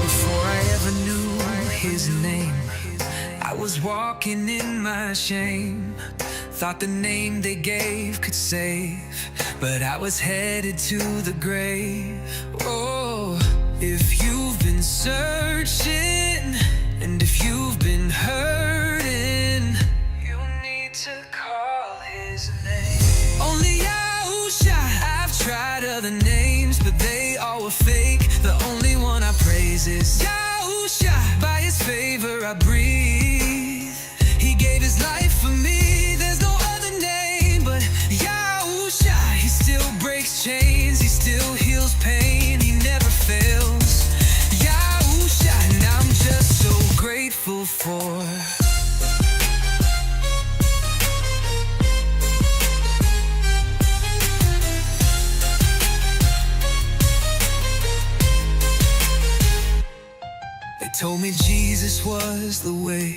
Before I ever knew his name, I was walking in my shame. Thought the name they gave could save, but I was headed to the grave. Oh, if you've been searching, and if you've been hurting, you need to call his name. Only Yahusha. I've tried other names, but they all were fake. The only one I praise is Yahusha. By his favor I breathe. He gave his life for me. There's no other name but Yahusha. He still breaks chains, he still heals pain, he never fails. Yahusha, and I'm just so grateful for. They told me Jesus was the way,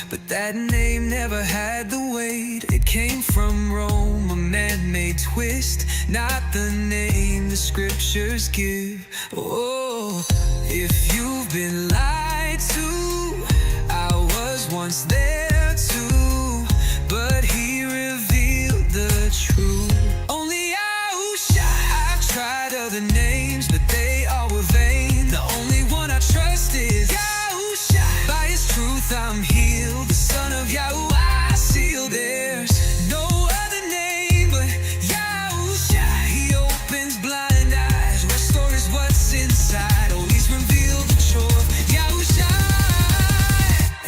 but that name never had the weight. It came from Rome, a man-made twist, not the name the scriptures give. Oh, if you've been lied to, I was once there too, but he revealed the truth. Only Yahusha. I've tried other names, but they all were vain. The only one I trust is Yahusha. By his truth I'm healed, the son of YAHUAH sealed. There's no other name but Yahusha. He opens blind eyes, restores what's inside. Oh, he's revealed the truth, Yahusha.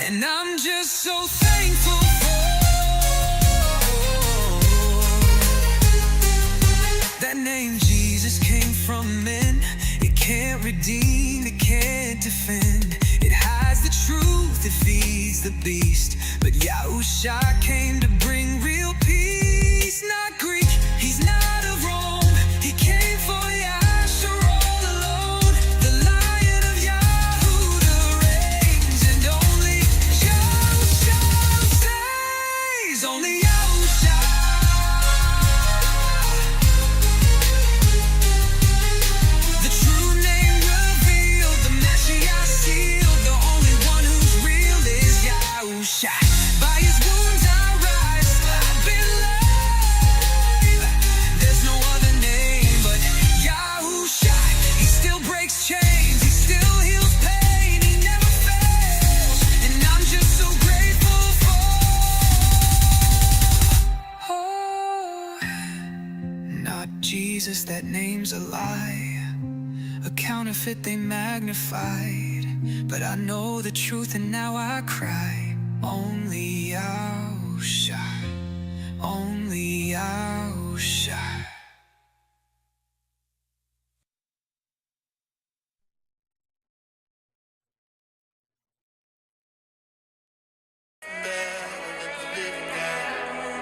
And I'm just so thankful for that name. Jesus came from men. It can't redeem, it can't defend. It hides the truth, it feeds the beast. But Yahusha came to bring real peace. Not Greek, he's not of Rome. He came for Yahusha all alone. The Lion of Yahudah reigns, and only Yahusha saves. Only Yahusha. The true name revealed, the Mashiach sealed. The only one who's real is Yahusha. By his wounds I rise, I've been laid. There's no other name but Yahusha. He still breaks chains, he still heals pain, he never fails. And I'm just so grateful for. Oh, not Jesus, that name's a lie. A counterfeit they magnified. But I know the truth and now I cry. Only Yahusha. Only Yahusha.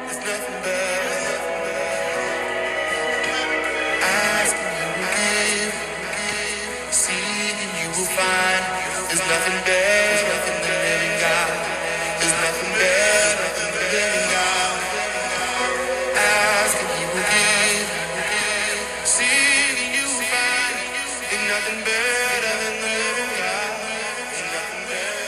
There's nothing better. Ask and you will give. Seek and you will find. There's nothing better than the living God. There's nothing better than the living God. Ask and you will give. Seek and you will find. There's nothing better than the living God. There's nothing better.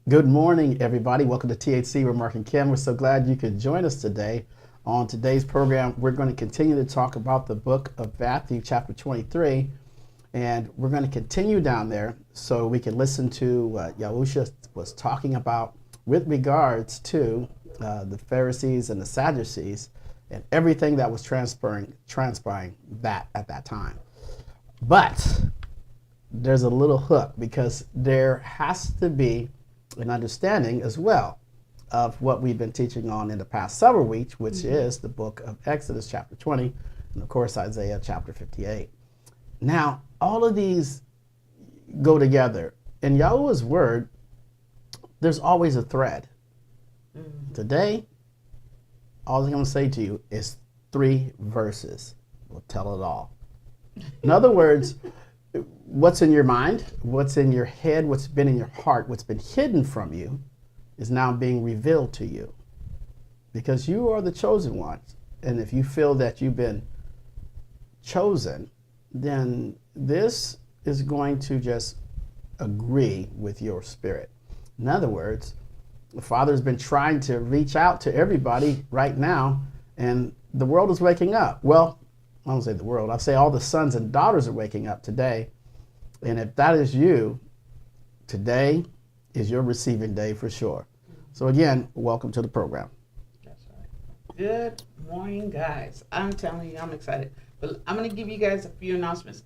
Good morning, everybody. Welcome to THC. We're Mark and Kim. We're so glad you could join us today On today's program, we're going to continue to talk about the book of Matthew, chapter 23, and we're going to continue down there so we can listen to what Yahusha was talking about with regards to the Pharisees and the Sadducees and everything that was transpiring that at that time. But there's a little hook, because there has to be an understanding as well of what we've been teaching on in the past several weeks, which is the book of Exodus chapter 20, and of course Isaiah chapter 58. Now, all of these go together. In Yahuwah's word, there's always a thread. Today, all I'm going to say to you is 3 verses will tell it all. In other words, what's in your mind, what's in your head, what's been in your heart, what's been hidden from you is now being revealed to you, because you are the chosen ones. And if you feel that you've been chosen, then this is going to just agree with your spirit. In other words, the Father's been trying to reach out to everybody right now, and the world is waking up. Well, I don't say the world, I say all the sons and daughters are waking up today. And if that is you, today is your receiving day for sure. So again, welcome to the program. That's right. Good morning, guys. I'm telling you, I'm excited. But I'm going to give you guys a few announcements.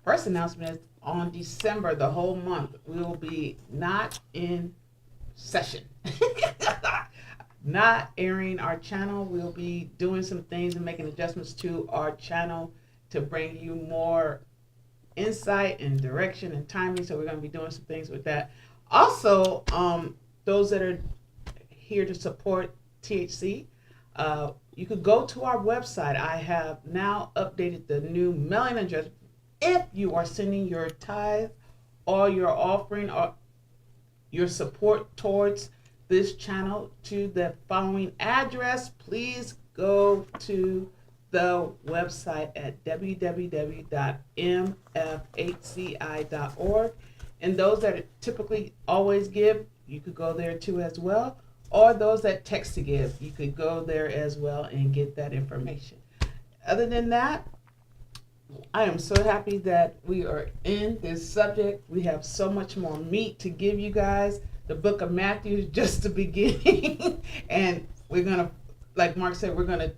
First announcement is on December, the whole month, we will be not in session. Not airing our channel. We'll be doing some things and making adjustments to our channel to bring you more insight and direction and timing. So we're going to be doing some things with that. Also, those that are here to support THC, you could go to our website. I have now updated the new mailing address. If you are sending your tithe or your offering or your support towards this channel to the following address, please go to the website at www.mf8ci.org. And those that typically always give, you could go there too as well. Or those that text to give, you could go there as well and get that information. Other than that, I am so happy that we are in this subject. We have so much more meat to give you guys. The book of Matthew is just the beginning. And we're going to, like Mark said, we're going to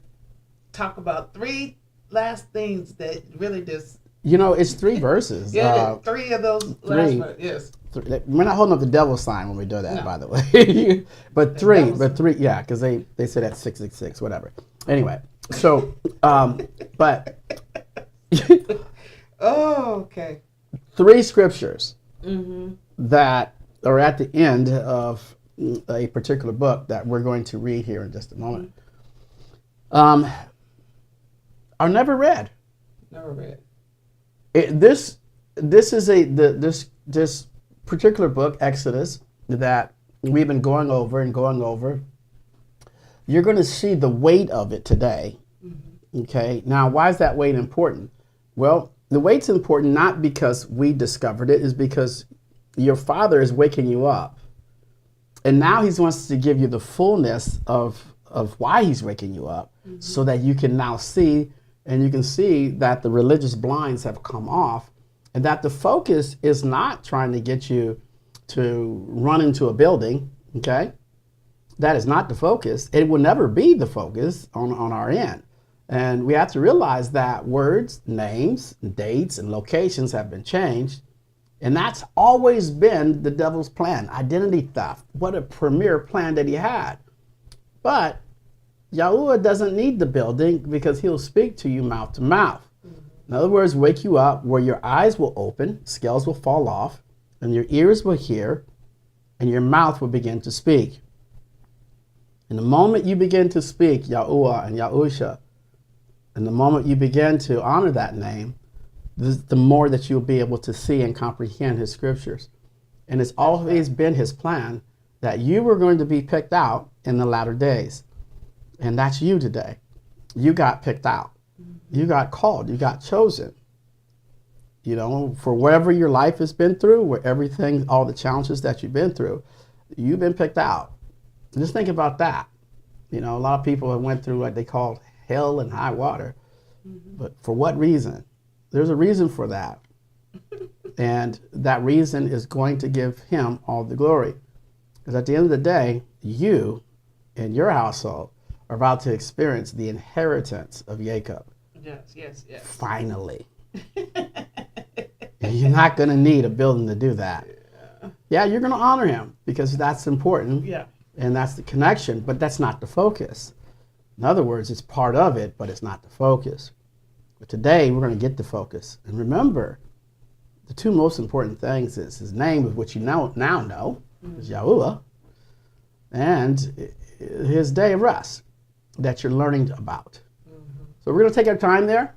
talk about 3 last things that really just... You know, it's 3 verses. Yeah, 3 of those last verses, yes. We're not holding up the devil's sign when we do that, no. By the way. but three, yeah, because they said that's 666, whatever. Anyway, so, but... Oh, okay. 3 scriptures that are at the end of a particular book that we're going to read here in just a moment are never read. Never read. This particular book, Exodus, that we've been going over. You're going to see the weight of it today. Okay. Now, why is that weight important? Well, the weight's important not because we discovered it, is because your Father is waking you up. And now he wants to give you the fullness of why he's waking you up, so that you can now see, and you can see that the religious blinds have come off, and that the focus is not trying to get you to run into a building, okay? That is not the focus. It will never be the focus on our end. And we have to realize that words, names, dates, and locations have been changed. And that's always been the devil's plan, identity theft. What a premier plan that he had. But Yahuwah doesn't need the building, because he'll speak to you mouth to mouth. In other words, wake you up where your eyes will open, scales will fall off, and your ears will hear, and your mouth will begin to speak. And the moment you begin to speak Yahuwah and Yahusha, and the moment you begin to honor that name, the more that you'll be able to see and comprehend his scriptures. And it's always been his plan that you were going to be picked out in the latter days. And that's you today. You got picked out. You got called. You got chosen. You know, for whatever your life has been through, where everything, all the challenges that you've been through, you've been picked out. Just think about that. You know, a lot of people have went through what they call hell and high water. But for what reason? There's a reason for that. And that reason is going to give him all the glory. Because at the end of the day, you and your household are about to experience the inheritance of Jacob. Yes. Finally. And you're not going to need a building to do that. Yeah, you're going to honor him because that's important. Yeah. And that's the connection, but that's not the focus. In other words, it's part of it, but it's not the focus. But today, we're going to get the focus. And remember, the two most important things is his name, which you now know, is YAHUAH, and his day of rest that you're learning about. So we're going to take our time there,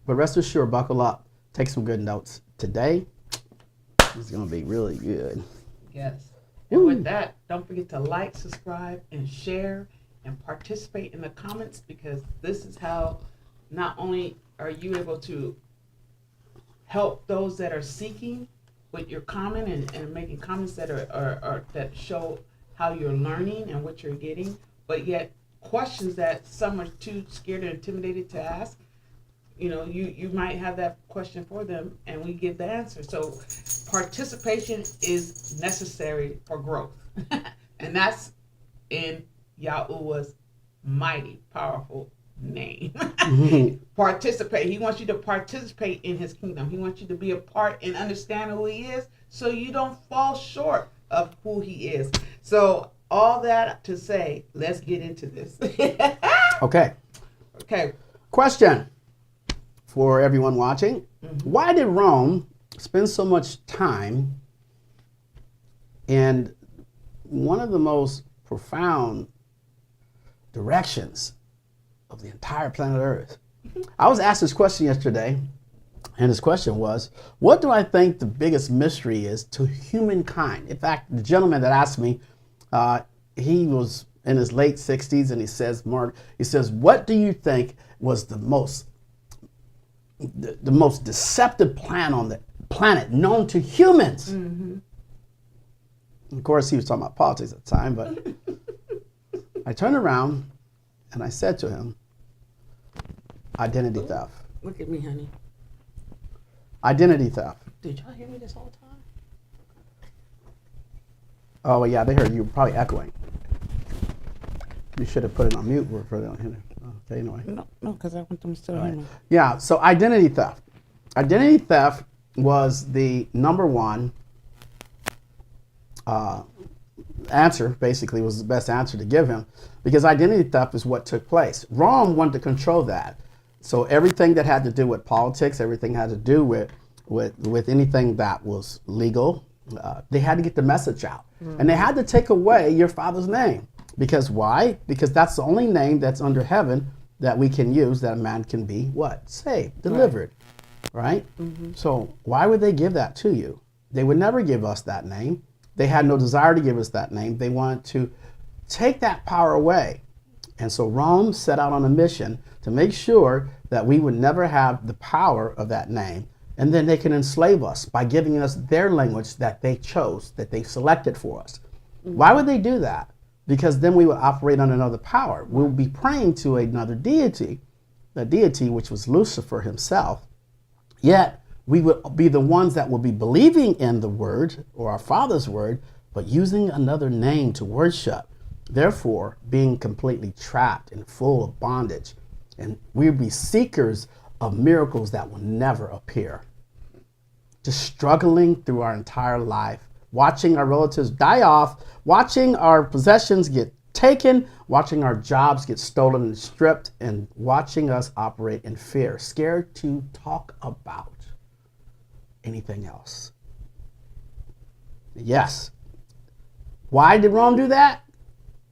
but rest assured, buckle up, take some good notes. Today is going to be really good. Yes. And with that, don't forget to like, subscribe, and share, and participate in the comments, because this is how not only are you able to help those that are seeking with your comment and making comments that are that show how you're learning and what you're getting, but yet questions that some are too scared or intimidated to ask. You know, you might have that question for them, and we give the answer. So participation is necessary for growth. And that's in Yahuwah's mighty, powerful name. Participate. He wants you to participate in his kingdom. He wants you to be a part and understand who he is, so you don't fall short of who he is. So all that to say, let's get into this. Okay. Question for everyone watching. Why did Rome spend so much time in one of the most profound directions of the entire planet Earth? I was asked this question yesterday, and his question was, what do I think the biggest mystery is to humankind? In fact, the gentleman that asked me, he was in his late 60s, and he says, Mark, what do you think was the most deceptive plan on the planet known to humans? Of course, he was talking about politics at the time, but I turned around and I said to him, identity theft. Look at me, honey. Identity theft. Did y'all hear me this whole time? Oh, yeah, they heard you. Probably echoing. You should have put it on mute for them. Okay, anyway. No, because I want them to still hear me. Yeah, so identity theft. Identity theft was the number one answer, basically, was the best answer to give him, because identity theft is what took place. Rome wanted to control that. So everything that had to do with politics, everything had to do with anything that was legal, they had to get the message out. And they had to take away your father's name. Because why? Because that's the only name that's under heaven that we can use, that a man can be what? Saved, delivered, right? So why would they give that to you? They would never give us that name. They had no desire to give us that name. They wanted to take that power away. And so Rome set out on a mission to make sure that we would never have the power of that name. And then they can enslave us by giving us their language that they chose, that they selected for us. Why would they do that? Because then we would operate on another power. We would be praying to another deity, the deity which was Lucifer himself. Yet we would be the ones that will be believing in the word or our Father's word, but using another name to worship. Therefore, being completely trapped and full of bondage. And we'll be seekers of miracles that will never appear. Just struggling through our entire life, watching our relatives die off, watching our possessions get taken, watching our jobs get stolen and stripped, and watching us operate in fear, scared to talk about anything else. Yes. Why did Rome do that?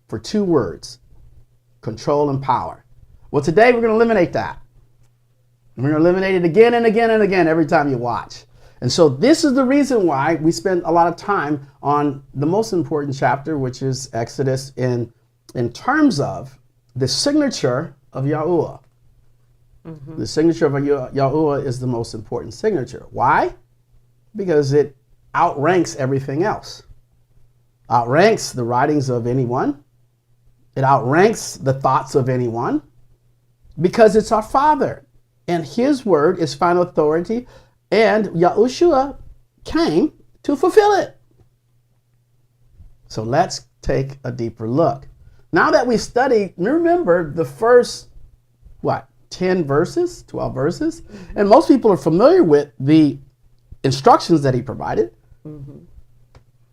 For two words: control and power. Well, today we're going to eliminate that. We're going to eliminate it again and again and again every time you watch. And so this is the reason why we spend a lot of time on the most important chapter, which is Exodus, in terms of the signature of YAHUAH. The signature of YAHUAH is the most important signature. Why? Because it outranks everything else. Outranks the writings of anyone. It outranks the thoughts of anyone because it's our Father. And his word is final authority. And Yahushua came to fulfill it. So let's take a deeper look. Now that we studied, remember the first, 10 verses, 12 verses? And most people are familiar with the instructions that he provided.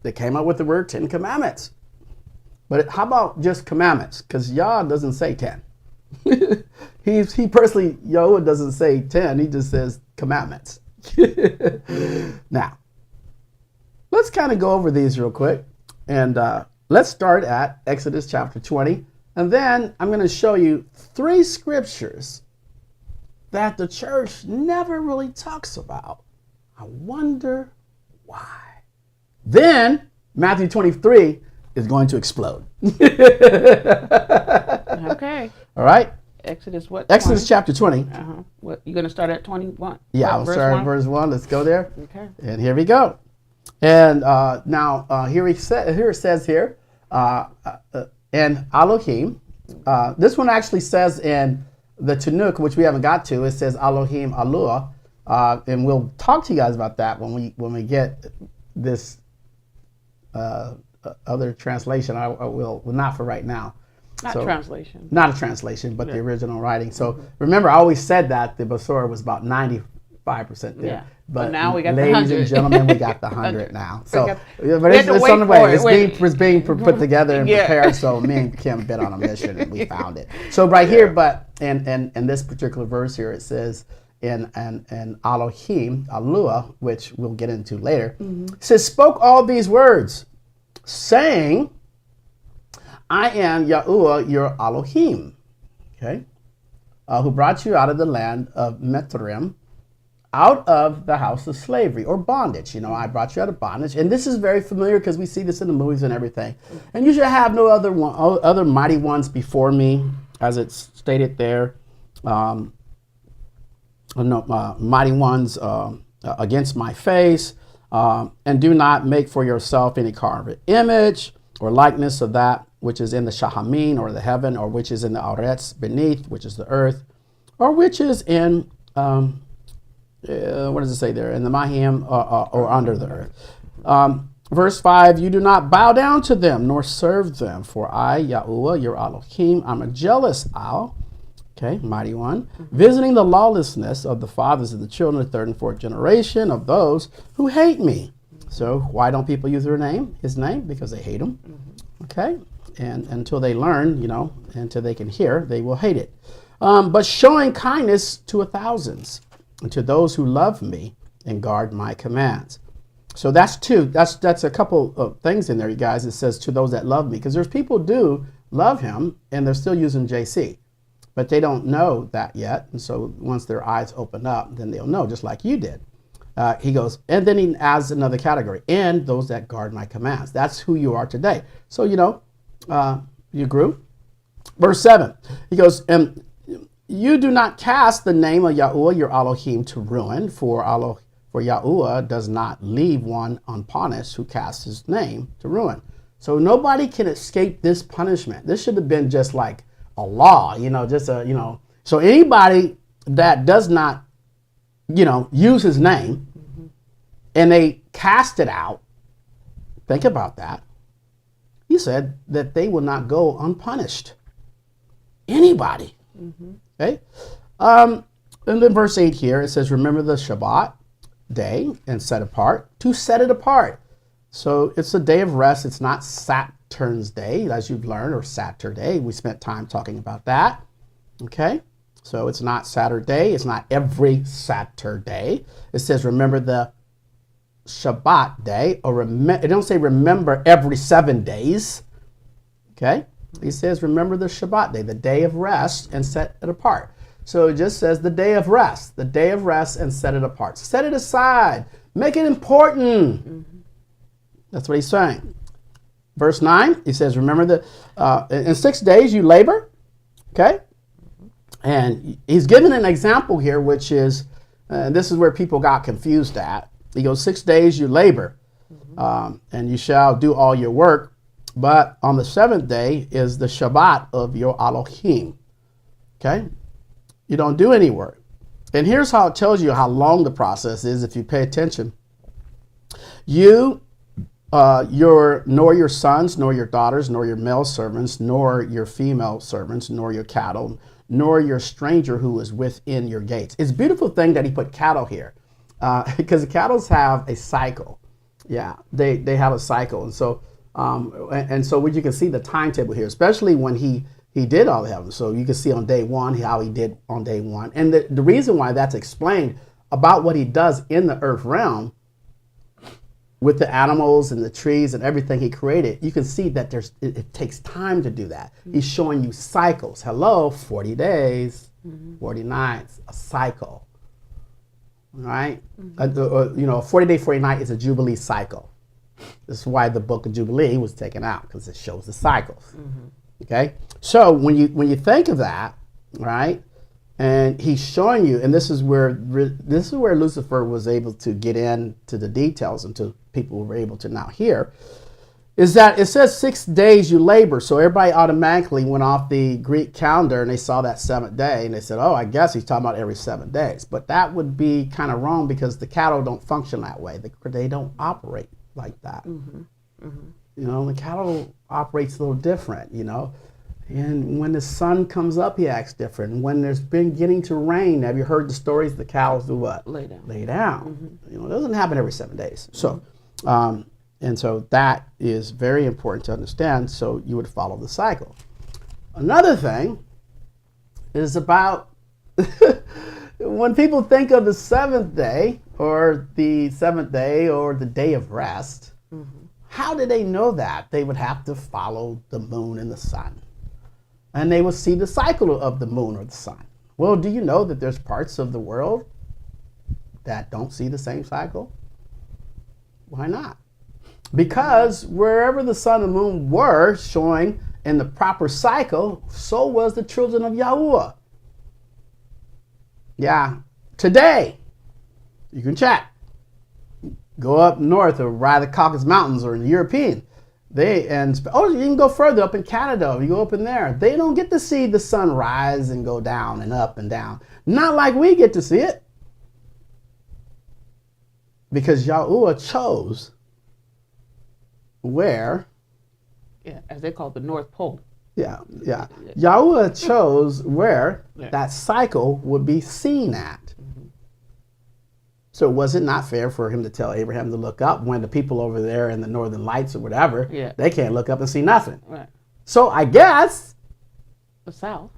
They came up with the word 10 commandments. But how about just commandments? Because Yah doesn't say 10. he personally, Yahuwah doesn't say 10. He just says commandments. Now, let's kind of go over these real quick. And let's start at Exodus chapter 20. And then I'm going to show you 3 scriptures that the church never really talks about. I wonder why. Then Matthew 23 is going to explode. Okay. All right. Exodus what? Exodus 20? chapter 20. What you going to start at 21? Yeah, What, I'll start at verse 1. Let's go there. Okay. And here we go. And now here it says here, and Elohim. This one actually says in the Tanakh, which we haven't got to. It says Elohim Alua, and we'll talk to you guys about that when we get this other translation. I will not for right now. Not translation. Not a translation, but the original writing. So remember, I always said that the Basora was about 95% there. Yeah. But now we got the ladies 100. and gentlemen, we got the 100 now. So, got- but it's on the way. It's being put together and Yeah. prepared. So me and Kim have been on a mission and we found it. So right here, but in this particular verse here, it says in Elohim, Alua, which we'll get into later, it says, spoke all these words, saying, I am YAHUAH, your Elohim, okay, who brought you out of the land of Mithraim, out of the house of slavery or bondage. You know, I brought you out of bondage. And this is very familiar because we see this in the movies and everything. And you shall have no other mighty ones before me, as it's stated there. Mighty ones against my face. And do not make for yourself any carved image or likeness of that which is in the Shahamim, or the heaven, or which is in the Aretz beneath, which is the earth, or which is in, what does it say there? In the Mahim, or under the earth. Verse 5, you do not bow down to them, nor serve them, for I, YAHUAH, your Elohim, I'm a jealous Al, okay, mighty one, visiting the lawlessness of the fathers of the children of the 3rd and 4th generation of those who hate me. So why don't people use his name? Because they hate him, okay? And until they learn, you know, until they can hear, they will hate it. But showing kindness to thousands, and to those who love me and guard my commands. So that's 2. That's a couple of things in there, you guys. It says to those that love me, because there's people do love him, and they're still using JC, but they don't know that yet. And so once their eyes open up, then they'll know, just like you did. He goes, and then he adds another category, and those that guard my commands. That's who you are today. So, you know, you grew. Verse 7, he goes, and you do not cast the name of YAHUAH, your Elohim, to ruin, for YAHUAH does not leave one unpunished who casts his name to ruin. So nobody can escape this punishment. This should have been just like a law, you know, just a, you know. So anybody that does not, you know, use his name and they cast it out, think about that. He said that they will not go unpunished. Anybody. Okay. And then verse 8 here, it says, remember the Shabbat day and set apart, to set it apart. So it's a day of rest. It's not Saturn's day, as you've learned, or Saturday. We spent time talking about that. Okay. So it's not Saturday. It's not every Saturday. It says, remember the Shabbat day, or it don't say remember every 7 days. Okay. He says, remember the Shabbat day, the day of rest, and set it apart. So it just says the day of rest and set it apart. Set it aside. Make it important. That's what he's saying. Verse 9, he says, remember in 6 days you labor. Okay. And he's given an example here, which is, this is where people got confused at. He goes, 6 days you labor, and you shall do all your work. But on the seventh day is the Shabbat of your Elohim. Okay? You don't do any work. And here's how it tells you how long the process is if you pay attention. You, nor your sons, nor your daughters, nor your male servants, nor your female servants, nor your cattle, nor your stranger who is within your gates. It's a beautiful thing that he put cattle here, because the cattle have a cycle. Yeah, they have a cycle. And so, so what you can see the timetable here, especially when he did all of heaven. So you can see on day one how he did on day one. And the reason why that's explained about what he does in the earth realm with the animals and the trees and everything he created, you can see that it takes time to do that. He's showing you cycles. Hello, 40 days, 40 nights, a cycle. All right? A 40-day, 40 night is a Jubilee cycle. This is why the book of Jubilee was taken out, because it shows the cycles. Okay? So when you think of that, right, and he's showing you, and this is where Lucifer was able to get into the details until people were able to now hear, is that it says 6 days you labor. So everybody automatically went off the Greek calendar and they saw that seventh day and they said, oh, I guess he's talking about every 7 days. But that would be kind of wrong, because the cattle don't function that way. They don't operate like that. You know, the cattle operates a little different, you know. And when the sun comes up, he acts different. And when there's been getting to rain, have you heard the stories? The cows do what? Lay down. Lay down. You know, it doesn't happen every 7 days. So, and so that is very important to understand. So you would follow the cycle. Another thing is about when people think of the seventh day or the day of rest, how do they know that? They would have to follow the moon and the sun. And they will see the cycle of the moon or the sun. Well, do you know that there's parts of the world that don't see the same cycle? Why not? Because wherever the sun and moon were showing in the proper cycle, so was the children of YAHUAH. Yeah, today, you can check. Go up north or ride the Caucasus Mountains or in the European. You can go further up in Canada. You go up in there. They don't get to see the sun rise and go down and up and down. Not like we get to see it. Because YAHUAH chose where? Yeah, as they call it, the North Pole. Yeah. YAHUAH chose where that cycle would be seen at. So was it not fair for him to tell Abraham to look up when the people over there in the Northern Lights or whatever, they can't look up and see nothing? Right. So I guess the South.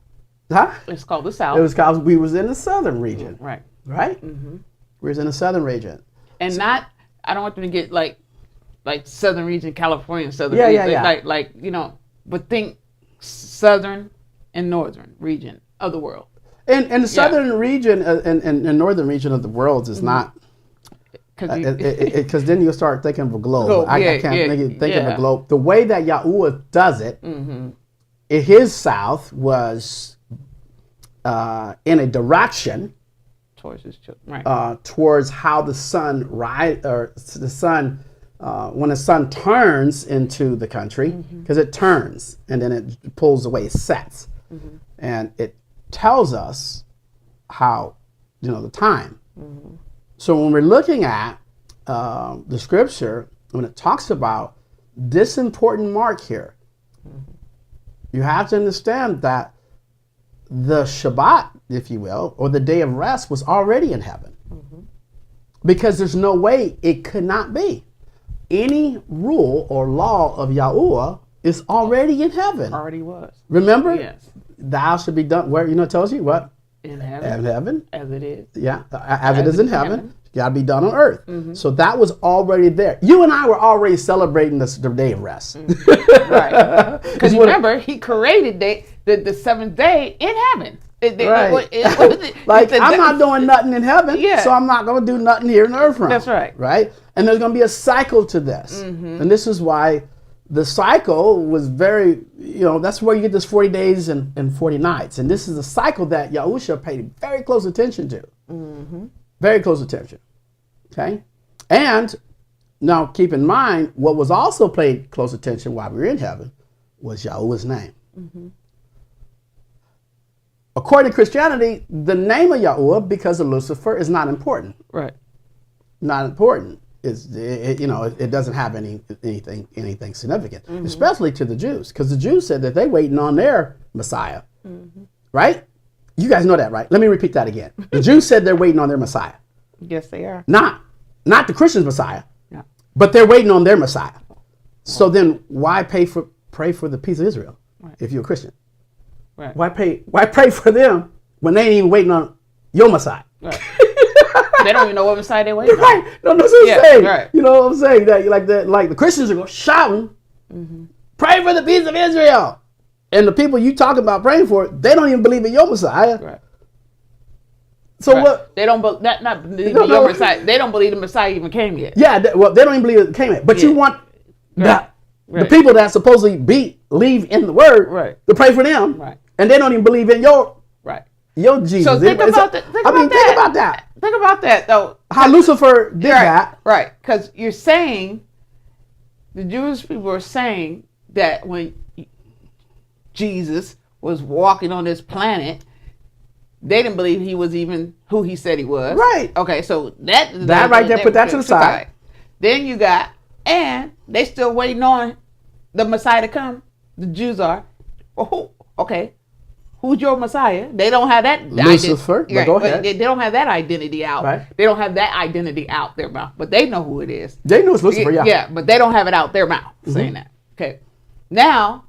Huh? It's called the South. It was because we was in the southern region. Right. Right? We was in the southern region. And I don't want them to get like southern region, California, southern region. Like, you know, but think southern and northern region of the world. And the southern region and northern region of the world is not, because then you'll start thinking of a globe. I can't think of a globe. The way that YAHUAH does it, his south was in a direction towards his children, right? Towards how the sun when the sun turns into the country, because it turns and then it pulls away, it sets, and it tells us how, the time. So when we're looking at the scripture, when it talks about this important mark here, you have to understand that the Shabbat, if you will, or the day of rest was already in heaven. Because there's no way it could not be. Any rule or law of YAHUAH is already in heaven. Already was. Remember? Yes. Thou should be done where? It tells you what? In heaven. In heaven. As it is. Yeah. As it is in heaven. Got to be done on earth. So that was already there. You and I were already celebrating the day of rest. Right. Because remember, he created the seventh day in heaven. Right. I'm not doing nothing in heaven, so I'm not going to do nothing here in the earth realm. That's right. Right? And there's going to be a cycle to this. And this is why the cycle was very, that's where you get this 40 days and 40 nights. And this is a cycle that Yahusha paid very close attention to. Very close attention. Okay? And Now, keep in mind, what was also paid close attention while we were in heaven was Yahuwah's name. According to Christianity, the name of Yahuwah, because of Lucifer, is not important. Right. Not important. It doesn't have anything significant, especially to the Jews, because the Jews said that they waiting on their Messiah, right? You guys know that, right? Let me repeat that again. The Jews said they're waiting on their Messiah. Yes, they are. Not the Christians' Messiah, Yeah. but they're waiting on their Messiah. So then, why pray for the peace of Israel if you're a Christian? Right. Why pray for them when they ain't even waiting on your Messiah? Right. They don't even know what Messiah they're waiting on. Right. No, that's what I'm saying. Right. You know what I'm saying? That like the Christians are going shouting, pray for the peace of Israel. And the people you talking about praying for, they don't even believe in your Messiah. Right. So Right. what? They don't not believe No, your no. Messiah. They don't believe the Messiah even came yet. Yeah, they don't even believe it came in. But you want the Right. people that supposedly believe in the word Right. to pray for them. Right. And they don't even believe in your Right. Jesus. So think about that. Think about that. Think about that, though. How Lucifer did that. Right. Because you're saying, the Jewish people are saying that when Jesus was walking on this planet, they didn't believe he was even who he said he was. Right. Okay, so that right there, put that to the side. Then you got, and they still waiting on the Messiah to come. The Jews are. Well, who's your Messiah? They don't have that. Lucifer. But go ahead. They don't have that identity out. Right. They don't have that identity out their mouth, but they know who it is. They know it's Lucifer, yeah. Yeah, but they don't have it out their mouth saying that. Okay. Now,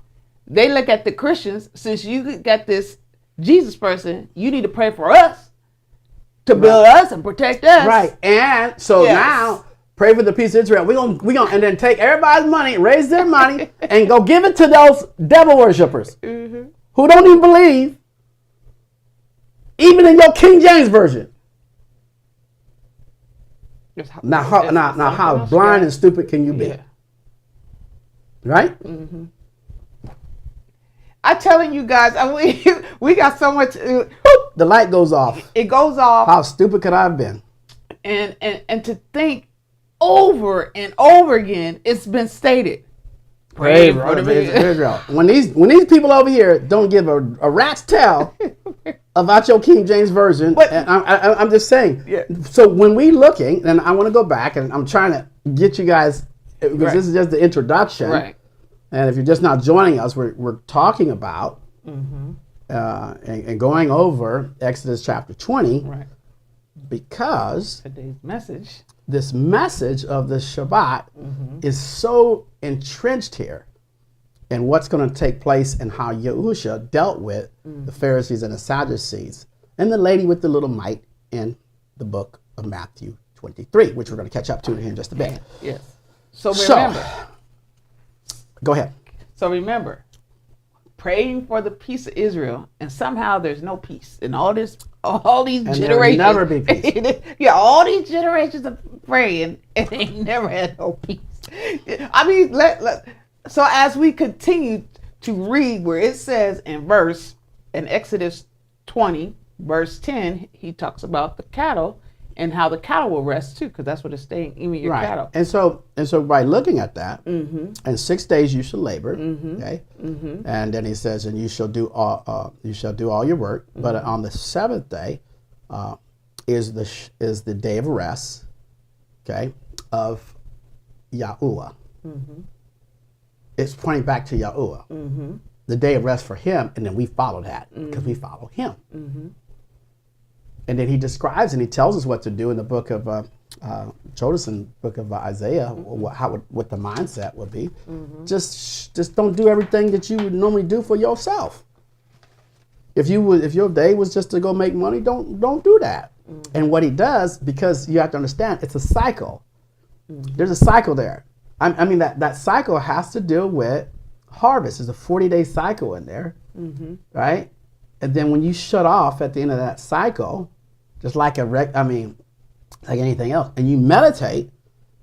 they look at the Christians, since you got this Jesus person, you need to pray for us to build us and protect us. Right. And so now, pray for the peace of Israel. We're gonna and then take everybody's money, raise their money, and go give it to those devil worshippers who don't even believe, even in your King James version. Now how blind and stupid can you be? Yeah. Right? I'm telling you guys, we got so much. The light goes off. It goes off. How stupid could I have been? And to think over and over again, it's been stated. Pray for the peace of Israel. When these people over here don't give a rat's tail about your King James version, But- and I'm just saying. Yeah. So when we looking, and I want to go back, and I'm trying to get you guys, because Right. this is just the introduction. Right. And if you're just not joining us, we're talking about and going over Exodus chapter 20, Right. because Today's message. this message of the Shabbat is so entrenched here in what's going to take place and how Yahusha dealt with the Pharisees and the Sadducees and the lady with the little mite in the book of Matthew 23, which we're going to catch up to here in just a bit. Yes. So So- remember. Go ahead. So remember, praying for the peace of Israel, and somehow there's no peace in all these And generations. there'll never be peace. Yeah, all these generations of praying, and they never had no peace. I mean, so as we continue to read where it says in Exodus 20, verse 10, he talks about the cattle and how the cattle will rest too, because that's what it's saying, even your cattle. And so by looking at that, in 6 days you shall labor, okay, and then he says, and you shall do all your work, but on the seventh day is the day of rest, okay, of YAHUAH. It's pointing back to YAHUAH, the day of rest for him, and then we follow that because we follow him. And then he describes and he tells us what to do in the book of Jodison, book of Isaiah, what the mindset would be. Just don't do everything that you would normally do for yourself. If your day was just to go make money, don't do that. And what he does, because you have to understand, it's a cycle. There's a cycle there. I mean that cycle has to deal with harvest. There's a 40-day cycle in there, right? And then when you shut off at the end of that cycle, just like like anything else, and you meditate,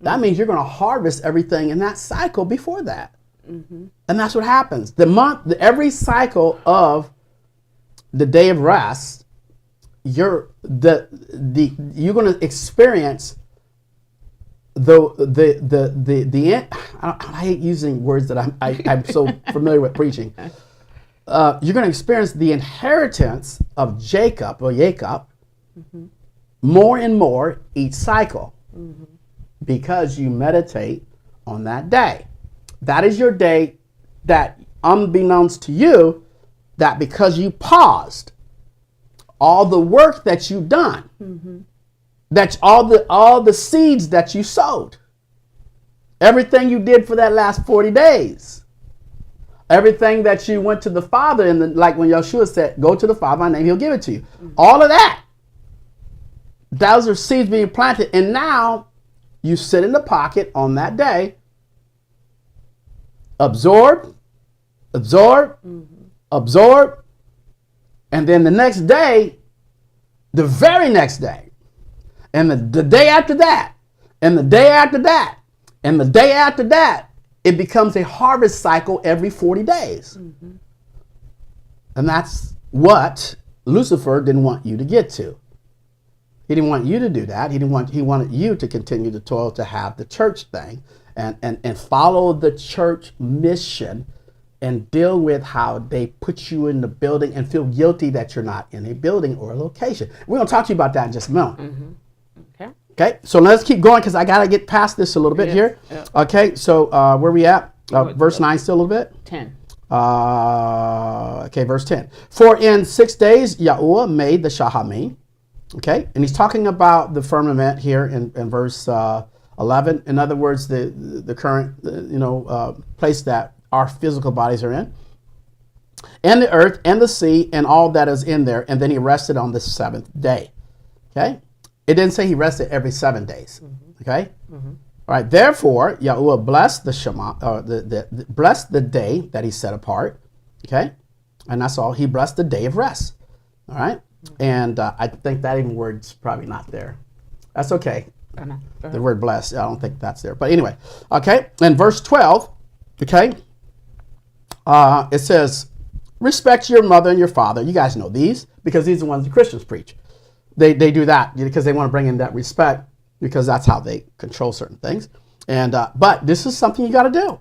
that means you're going to harvest everything in that cycle before that. And that's what happens. Every cycle of the day of rest, you're going to experience I hate using words that I'm so familiar with preaching. You're going to experience the inheritance of Jacob or Jacob more and more each cycle because you meditate on that day. That is your day that, unbeknownst to you, that because you paused, all the work that you've done, that's all the seeds that you sowed, everything you did for that last 40 days, everything that you went to the Father, and like when Yahusha said, go to the Father, my name, he'll give it to you. All of that, those are seeds being planted, and now you sit in the pocket on that day, absorb, and then the next day, the very next day, and the day after that, and the day after that, and the day after that, it becomes a harvest cycle every 40 days. And that's what Lucifer didn't want you to get to. He didn't want you to do that. He wanted you to continue to toil, to have the church thing and follow the church mission and deal with how they put you in the building and feel guilty that you're not in a building or a location. We're going to talk to you about that in just a moment. Okay, so let's keep going because I got to get past this a little bit here. Yeah. Okay, so where we at? Verse 9 still a little bit? 10. Okay, verse 10. For in 6 days YAHUAH made the Shahamim. Okay, and he's talking about the firmament here in verse 11. In other words, the current place that our physical bodies are in, and the earth and the sea and all that is in there. And then he rested on the seventh day. Okay, it didn't say he rested every 7 days. Okay, all right. Therefore, YAHUAH blessed blessed the day that he set apart. Okay, and that's all. He blessed the day of rest. All right. And I think that even word's probably not there. That's okay. The word blessed, I don't think that's there. But anyway, okay. In verse 12, okay, it says, respect your mother and your father. You guys know these because these are the ones the Christians preach. They do that because they want to bring in that respect because that's how they control certain things. And but this is something you got to do.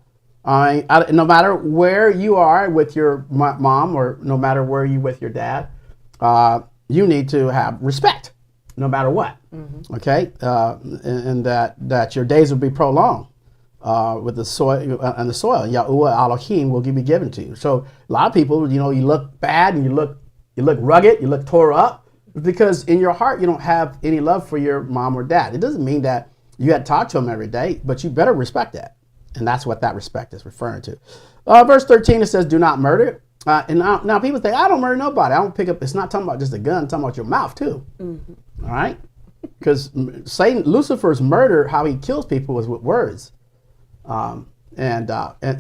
No matter where you are with your mom or no matter where you with your dad, you need to have respect, no matter what. Okay, and that your days will be prolonged with the soil and the soil. YAHUAH Elohim will be given to you. So a lot of people, you look bad and you look rugged, you look tore up because in your heart you don't have any love for your mom or dad. It doesn't mean that you had to talk to them every day, but you better respect that, and that's what that respect is referring to. Verse 13 it says, "Do not murder." And now people think, I don't murder nobody. I don't pick up. It's not talking about just a gun. It's talking about your mouth too. All right? Because Satan, Lucifer's murder, how he kills people is with words. And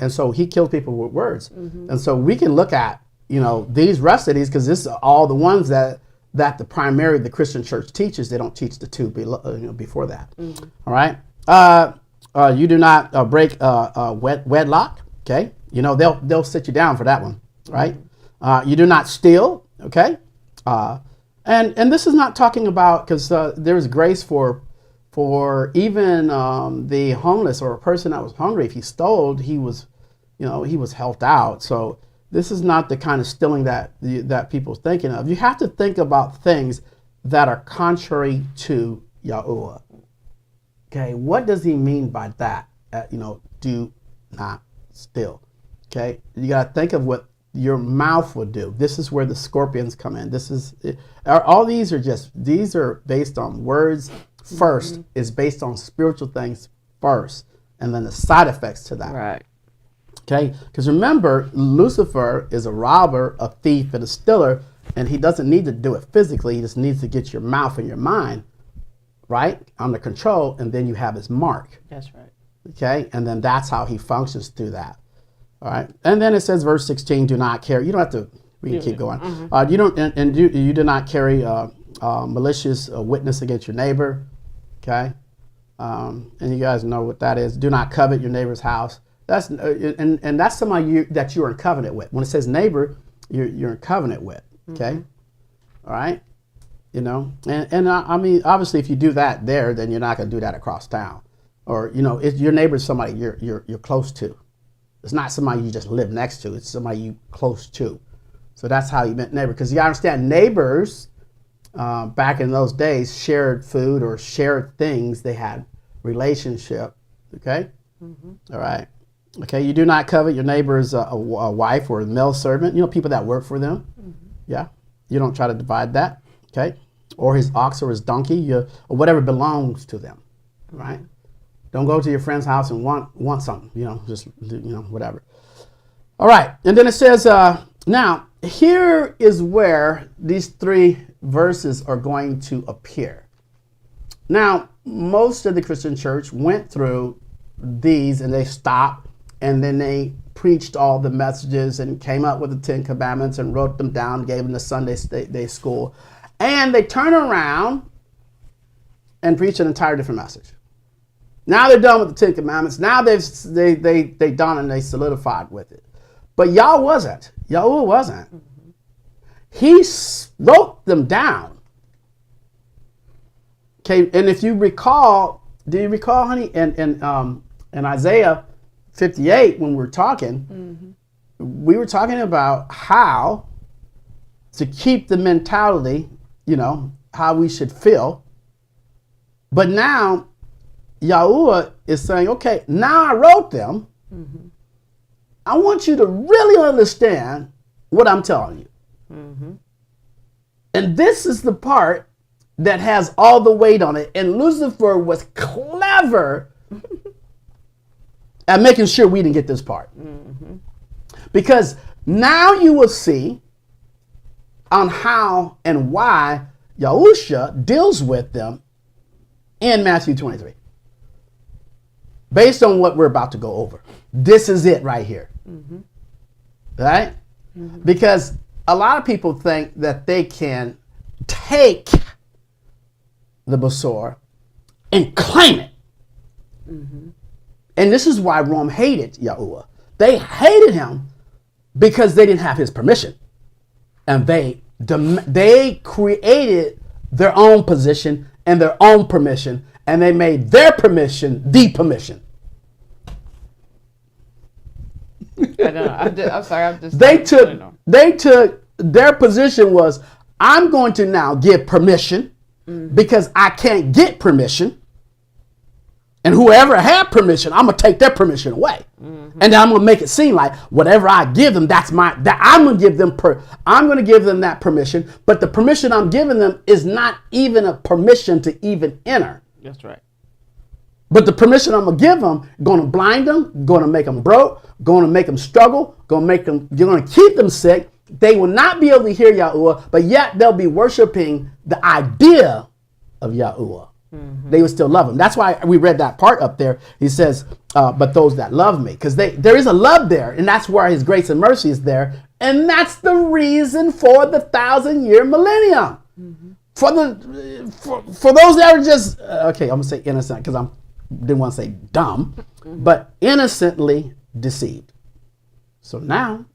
so he kills people with words. And so we can look at, these resides because this is all the ones that the Christian church teaches. They don't teach the two before that. All right? You do not break wedlock. Okay? They'll sit you down for that one. Right? You do not steal, okay? And this is not talking about, because there's grace for even the homeless or a person that was hungry. If he stole, he was helped out. So this is not the kind of stealing that people's thinking of. You have to think about things that are contrary to YAHUAH. Okay, what does he mean by that? Do not steal. Okay, you got to think of what your mouth will do. This is where the scorpions come in. All these are based on words first. Is based on spiritual things first, and then the side effects to that. Right. Okay, because remember, Lucifer is a robber, a thief, and a stealer, and he doesn't need to do it physically. He just needs to get your mouth and your mind right under control, and then you have his mark. That's right. Okay, and then that's how he functions through that. All right, and then it says, verse 16, do not carry. You don't have to. We can keep going. You don't, and you do not carry malicious witness against your neighbor. Okay, and you guys know what that is. Do not covet your neighbor's house. That's and that's somebody that you're in covenant with. When it says neighbor, you're in covenant with. Okay, all right, and I mean, obviously, if you do that there, then you're not going to do that across town. or your neighbor is somebody you're close to. It's not somebody you just live next to. It's somebody you close to. So that's how you meant neighbor. Because you understand, neighbors back in those days shared food or shared things. They had relationship. Okay. All right. Okay. You do not covet your neighbor's a wife or a male servant. People that work for them. Yeah. You don't try to divide that. Okay. Or his ox or his donkey, or whatever belongs to them. Right. Don't go to your friend's house and want something. Just whatever. All right. And then it says, now here is where these 3 verses are going to appear. Now, most of the Christian church went through these and they stopped, and then they preached all the messages and came up with the 10 commandments and wrote them down, gave them to Sunday day school, and they turn around and preach an entire different message. Now they're done with the 10 commandments. Now they done and they solidified with it. But Yah wasn't. Yahuwah wasn't. He wrote them down. Okay, and if you recall, do you recall, honey, in Isaiah 58 when we were talking, we were talking about how to keep the mentality, how we should feel. But now Yahuwah is saying, okay, now I wrote them. I want you to really understand what I'm telling you. And this is the part that has all the weight on it. And Lucifer was clever at making sure we didn't get this part. Because now you will see on how and why Yahusha deals with them in Matthew 23. Based on what we're about to go over. This is it right here. Right? Because a lot of people think that they can take the Basor and claim it. And this is why Rome hated Yahuwah. They hated him because they didn't have his permission. And they created their own position and their own permission, and they made their permission the permission. I know. I'm sorry. I'm just. They took their position was, I'm going to now give permission because I can't get permission. And whoever had permission, I'm gonna take their permission away, and then I'm gonna make it seem like whatever I give them, I'm gonna give them that permission. But the permission I'm giving them is not even a permission to even enter. That's right. But the permission I'm gonna give them, gonna blind them, gonna make them broke, gonna make them struggle, you're gonna keep them sick. They will not be able to hear Yahuwah, but yet they'll be worshiping the idea of Yahuwah. They would still love him. That's why we read that part up there. He says, but those that love me. Because there is a love there, and that's where his grace and mercy is there. And that's the reason for the 1,000-year millennium. For those that are just, okay, I'm going to say innocent because I didn't want to say dumb, but innocently deceived. So now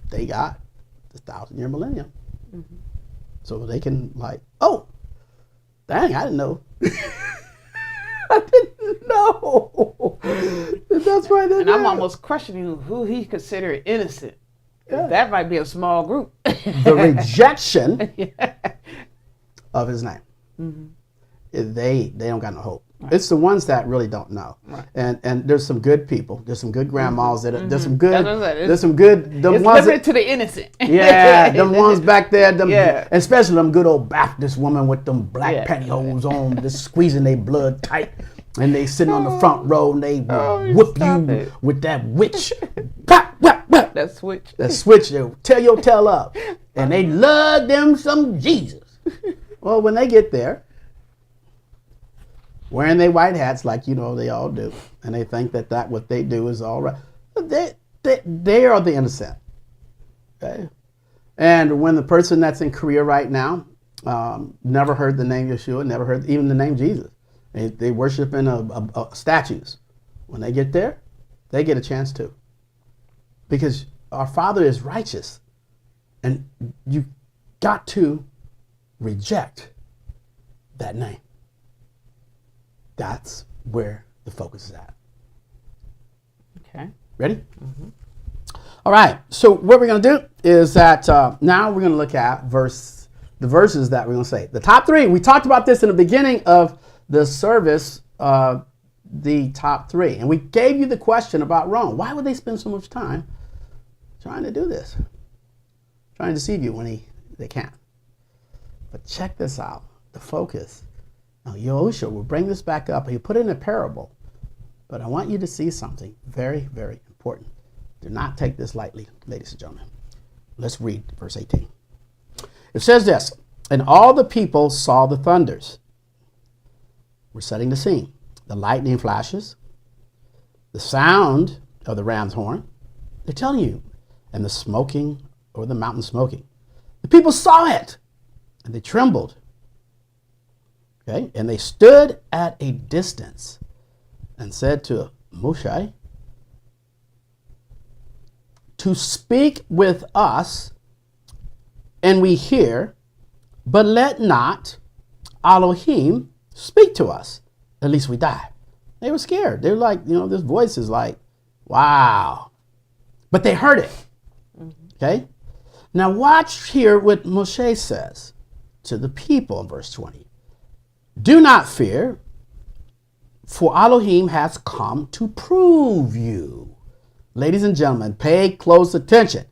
they got the 1,000-year millennium. So they can oh, dang, I didn't know. I didn't know. That's right. And I'm almost questioning who he considered innocent. Yeah. That might be a small group. The rejection of his name. They don't got no hope. Right. It's the ones that really don't know. Right. And there's some good people. There's some good grandmas. There's some good. There's some good. It's limited to the innocent. Yeah, them ones back there. Especially them good old Baptist women with them black pantyhose on, just squeezing their blood tight, and they sitting on the front row and they whoop you with that witch. That switch. That switch. They tell your tail up, and they love them some Jesus. Well, when they get there, wearing their white hats like they all do, and they think that what they do is all right. They are the innocent. Okay? And when the person that's in Korea right now never heard the name Yeshua, never heard even the name Jesus, they worship in statues. When they get there, they get a chance too, because our Father is righteous, and you got to reject that name. That's where the focus is at. Okay. Ready? All right. So what we're going to do is that now we're going to look at the verses that we're going to say. The top three. We talked about this in the beginning of the service, the top three. And we gave you the question about Rome. Why would they spend so much time trying to do this? Trying to deceive you when they can't. But check this out. The focus. Now, Yahusha will bring this back up. He'll put it in a parable. But I want you to see something very, very important. Do not take this lightly, ladies and gentlemen. Let's read verse 18. It says this, and all the people saw the thunders. We're setting the scene. The lightning flashes, the sound of the ram's horn. They're telling you, and the smoking over the mountain smoking. The people saw it, and they trembled. Okay, and they stood at a distance and said to Moshe, to speak with us, and we hear, but let not Elohim speak to us, at least we die. They were scared. They were like, this voice is like, wow. But they heard it. Okay? Now watch here what Moshe says to the people in verse 20. Do not fear, for Elohim has come to prove you. Ladies and gentlemen, pay close attention.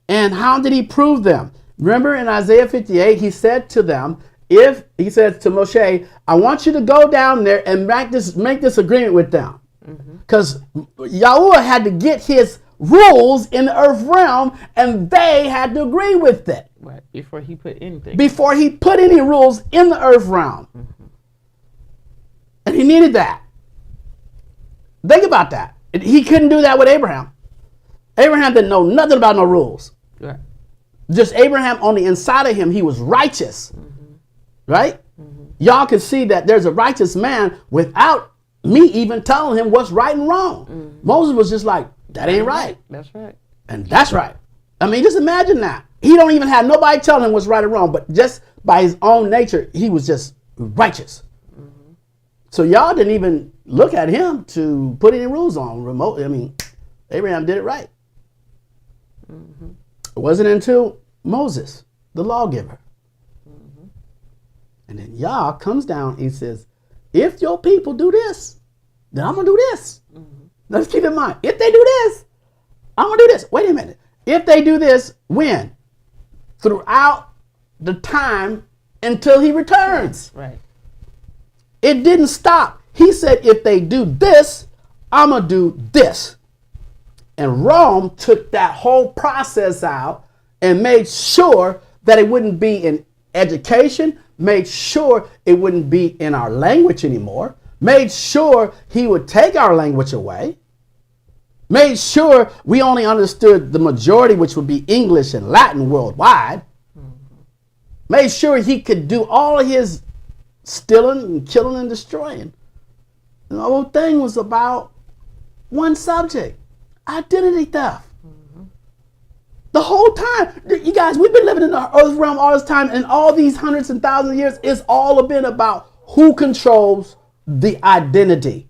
And how did he prove them? Remember in Isaiah 58, he said to them, he said to Moshe, I want you to go down there and make this agreement with them. Because YAHUAH had to get his rules in the earth realm, and they had to agree with it. Right. Before he put anything. Before he put any rules in the earth realm. And he needed that. Think about that. He couldn't do that with Abraham. Abraham didn't know nothing about no rules. Right. Just Abraham, on the inside of him, he was righteous. Right? Y'all can see that there's a righteous man without me even telling him what's right and wrong. Moses was just like, that ain't right. That's right. And that's right. I mean, just imagine that. He don't even have nobody telling him what's right or wrong, but just by his own nature, he was just righteous. So y'all didn't even look at him to put any rules on remote. I mean, Abraham did it right. It wasn't until Moses, the lawgiver. And then Yah comes down and he says, if your people do this, then I'm going to do this. Let's keep in mind, if they do this, I'm going to do this. Wait a minute. If they do this, when? Throughout the time until he returns. Right. It didn't stop. He said, if they do this, I'm going to do this. And Rome took that whole process out and made sure that it wouldn't be in education, made sure it wouldn't be in our language anymore, made sure he would take our language away, made sure we only understood the majority, which would be English and Latin worldwide, made sure he could do all of his stealing and killing and destroying. And the whole thing was about one subject, identity theft. The whole time, you guys, we've been living in the earth realm all this time, and all these hundreds and thousands of years, it's all been about who controls the identity.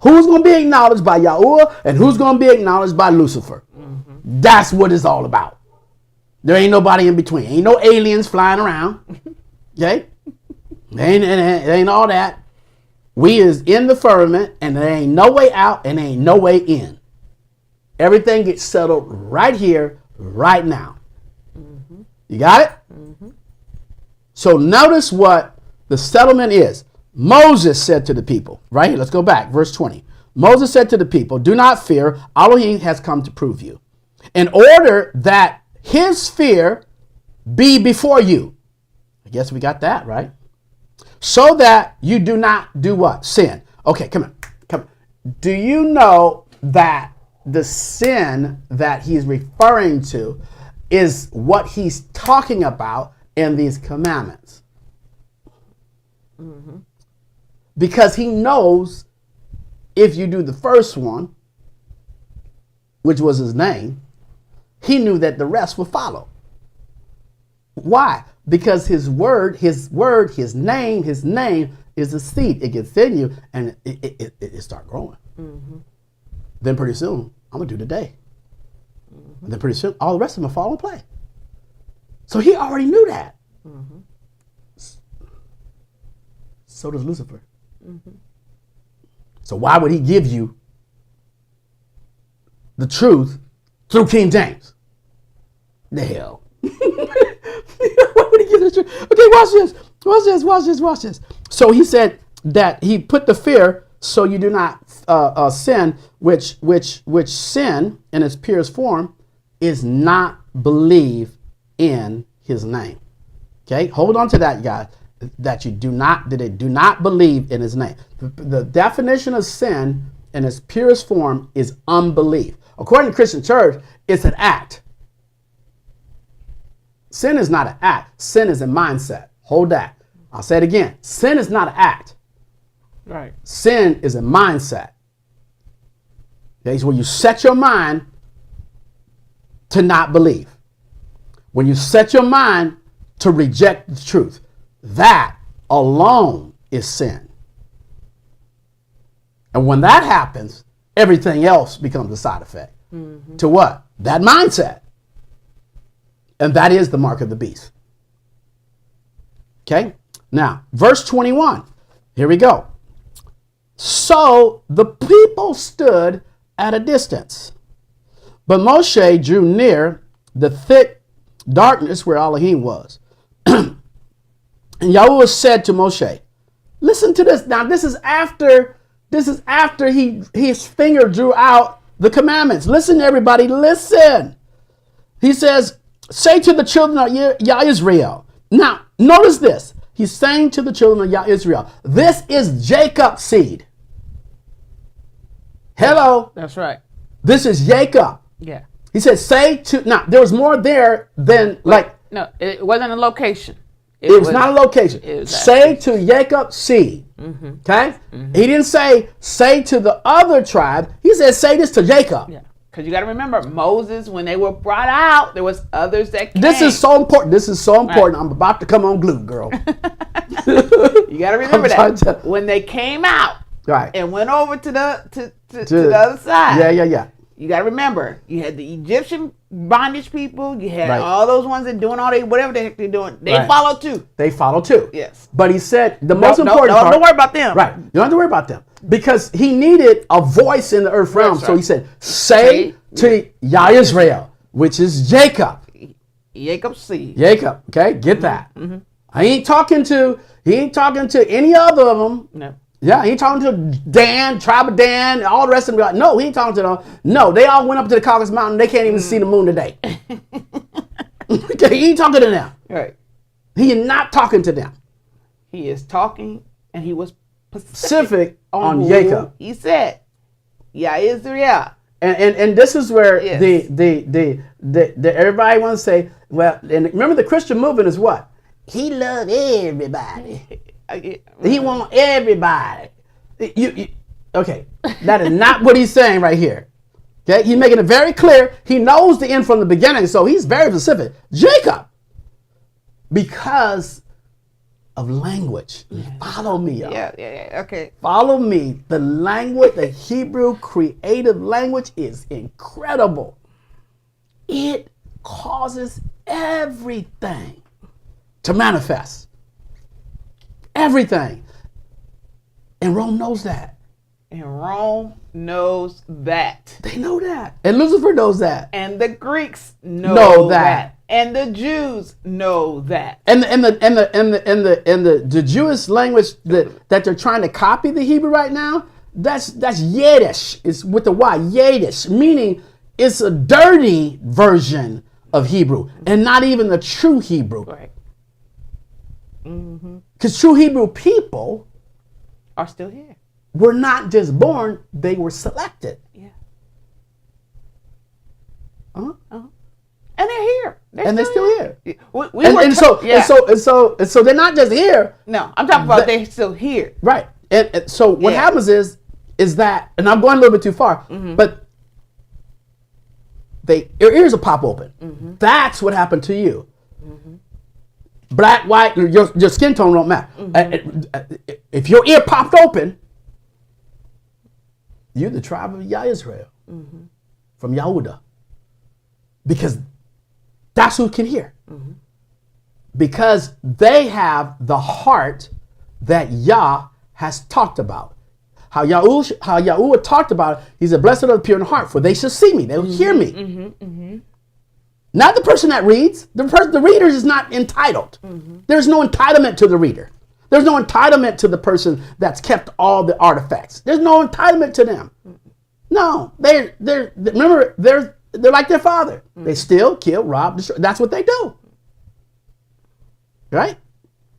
Who's going to be acknowledged by YAHUAH and who's going to be acknowledged by Lucifer. That's what it's all about. There ain't nobody in between. Ain't no aliens flying around. Okay? Ain't all that. We is in the firmament, and there ain't no way out and there ain't no way in. Everything gets settled right here, right now. You got it? So notice what the settlement is. Moses said to the people, right here, let's go back, verse 20. Moses said to the people, do not fear, Elohim has come to prove you, in order that his fear be before you. I guess we got that, right? So that you do not do what? Sin. Okay, come on. Do you know that the sin that he's referring to is what he's talking about in these commandments? Because he knows if you do the first one, which was his name, he knew that the rest will follow. Why? Because his word, his name is a seed. It gets in you and it start growing. Then pretty soon, I'm going to do the day. And then pretty soon, all the rest of them will fall in play. So he already knew that. So does Lucifer. So why would he give you the truth through King James? The hell. Why would he give the truth? Okay, watch this. So he said that he put the fear so you do not sin, which sin in its purest form is not believe in his name. Okay, hold on to that, guys. That they do not believe in his name. The definition of sin in its purest form is unbelief. According to Christian Church, it's an act. Sin is not an act. Sin is a mindset. Hold that. I'll say it again. Sin is not an act. Right. Sin is a mindset. Okay, so when you set your mind to not believe, when you set your mind to reject the truth, that alone is sin. And when that happens, everything else becomes a side effect. To what? That mindset. And that is the mark of the beast. Okay? Now, verse 21. Here we go. So the people stood at a distance, but Moshe drew near the thick darkness where Elohim was. And Yahuwah said to Moshe, listen to this. Now, this is after his finger drew out the commandments. Listen, everybody, listen. He says, say to the children of Yah Israel. Now, notice this. He's saying to the children of Yah Israel, this is Jacob's seed. Hello. That's right. This is Jacob. Yeah. He said, say to, now, there was more there than like. No, it wasn't a location. It was not a location. Say to Jacob's seed. Okay? He didn't say to the other tribe. He said, say this to Jacob. Yeah. Because you got to remember, Moses, when they were brought out, there was others that came. This is so important. Right. I'm about to come unglued, girl. You got to remember that. When they came out and went over to the other side. Yeah. You got to remember, you had the Egyptian bondage people. You had all those ones that doing whatever the heck they're doing. They follow too. They follow too. Yes. But he said the most important part. Don't worry about them. Right. You don't have to worry about them. Because he needed a voice in the earth realm. So he said, say to Yah Israel, which is Jacob. Jacob's seed. Jacob. Okay. Get that. He ain't talking to any other of them. No. Yeah, he ain't talking to Dan, tribe of Dan, all the rest of them. No, he ain't talking to them. No, they all went up to the Caucasus Mountain. They can't even see the moon today. Okay, he ain't talking to them. Right. He is not talking to them. He is talking, and he was specific on Jacob. He said, "Yeah, Israel." And this is where the everybody wants to say, well, and remember the Christian movement is what? He loved everybody. He want everybody. Okay, that is not what he's saying right here. Okay, he's making it very clear. He knows the end from the beginning, so he's very specific. Jacob, because of language. Follow me, y'all. Yeah. Okay. Follow me. The language, the Hebrew creative language is incredible. It causes everything to manifest. Everything. And Rome knows that. And Rome knows that. They know that. And Lucifer knows that. And the Greeks know that. And the Jews know that. And the Jewish language that they're trying to copy the Hebrew right now, that's Yiddish. It's with the Y, Yiddish, meaning it's a dirty version of Hebrew and not even the true Hebrew. Right. Because true Hebrew people are still here. Were not just born, they were selected. Yeah. Uh-huh. And they're here. They're still here. So they're not just here. No, I'm talking about they're still here. Right. And so what happens is that, and I'm going a little bit too far, but their ears will pop open. That's what happened to you. black, white, your skin tone don't matter. If your ear popped open, you're the tribe of Yah Israel from Yahudah. Because that's who can hear. Because they have the heart that Yah has talked about. How Yahuwah talked about it, he said, blessed are the pure in heart, for they shall see me, they will hear me. Not the person that reads. The reader is not entitled. There's no entitlement to the reader. There's no entitlement to the person that's kept all the artifacts. There's no entitlement to them. No, remember, they're like their father. They steal, kill, rob, destroy. That's what they do. Right?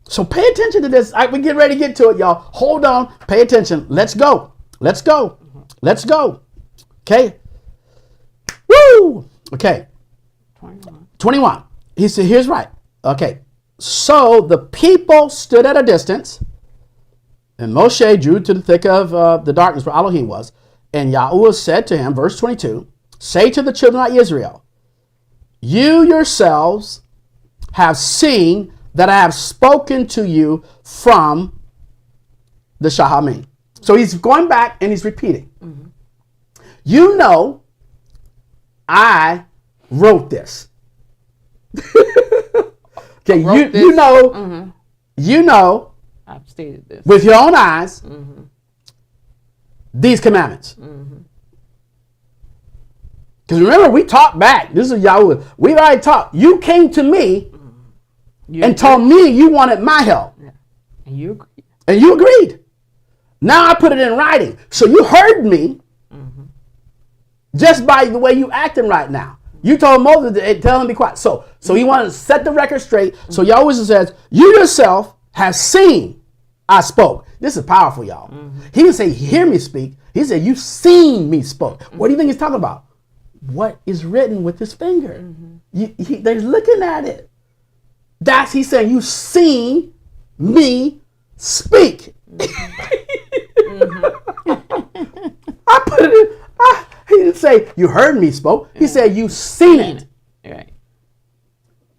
So pay attention to this. We get ready to get to it, y'all. Hold on. Pay attention. Let's go. Let's go. Let's go. Okay. Woo! Okay. 21. He said, here's right. Okay. So the people stood at a distance, and Moshe drew to the thick of the darkness where Elohim was. And Yahuwah said to him, verse 22, say to the children of Israel, you yourselves have seen that I have spoken to you from the Shahamim. So he's going back and he's repeating. You know, I wrote this. Okay, you know, I've stated this with your own eyes, these commandments. Because remember, we talked back. This is Yahuwah. We already talked. You came to me and told me you wanted my help. Yeah. And you agreed. And you agreed. Now I put it in writing. So you heard me just by the way you acting right now. You told Moses to tell him to be quiet. So he wanted to set the record straight. So Yahweh says, you yourself have seen I spoke. This is powerful, y'all. He didn't say, hear me speak. He said, you've seen me spoke. What do you think he's talking about? What is written with his finger. They're looking at it. He's saying, you've seen me speak. I put it in. He didn't say, you heard me spoke. He said, you've seen it. Right.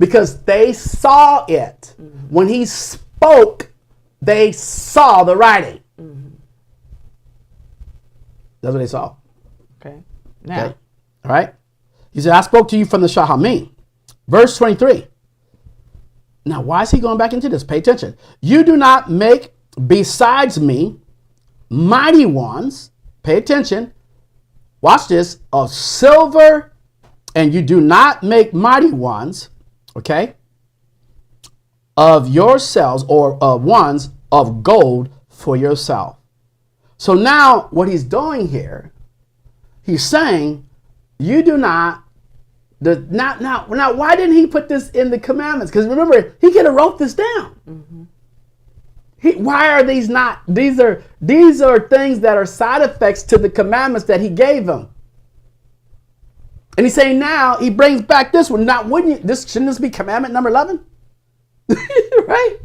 Because they saw it. When he spoke, they saw the writing. That's what they saw. Okay. Now. Okay. All right. He said, I spoke to you from the Shahamim. Verse 23. Now, why is he going back into this? Pay attention. You do not make besides me mighty ones. Pay attention. Watch this. Of silver, and you do not make mighty ones, okay, of yourselves, or ones of gold for yourself. So now what he's doing here, he's saying, you do not, now why didn't he put this in the commandments? Because remember, he could have wrote this down. Why are these not? These are things that are side effects to the commandments that he gave them. And he's saying now he brings back this one. Now, shouldn't this be commandment number 11? Right?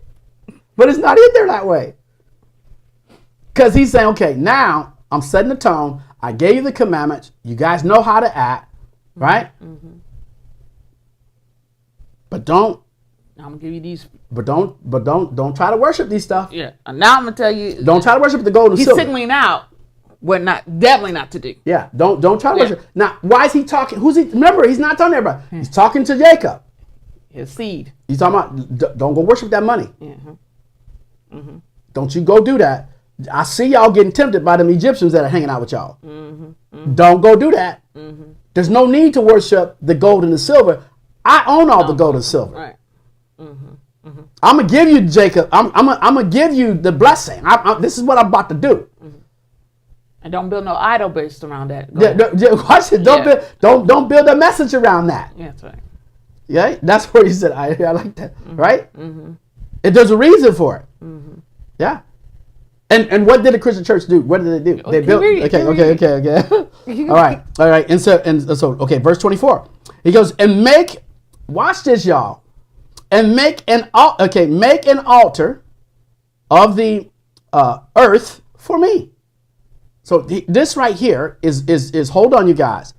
But it's not in there that way. Because he's saying, okay, now I'm setting the tone. I gave you the commandments. You guys know how to act, right? But don't. I'm gonna give you these. But don't try to worship these stuff. Yeah. And now I'm gonna tell you. Don't try to worship the gold and silver. He's signaling out what definitely not to do. Yeah. Don't try to worship. Now, why is he talking? Who's he? Remember, he's not talking to everybody. He's talking to Jacob. His seed. He's talking about don't go worship that money. Don't you go do that. I see y'all getting tempted by them Egyptians that are hanging out with y'all. Don't go do that. There's no need to worship the gold and the silver. I own all the gold and silver. Right. I'm gonna give you Jacob. I'm gonna give you the blessing. This is what I'm about to do. And don't build no idol based around that. Watch it. Don't build a message around that. Yeah, that's right. Yeah, that's where he said, I like that. Right? There's a reason for it. Yeah. And what did the Christian church do? What did they do? They built. Okay. All right. And so okay. Verse 24. He goes, and watch this, y'all. And make an altar of the earth for me. So this right here is hold on, you guys.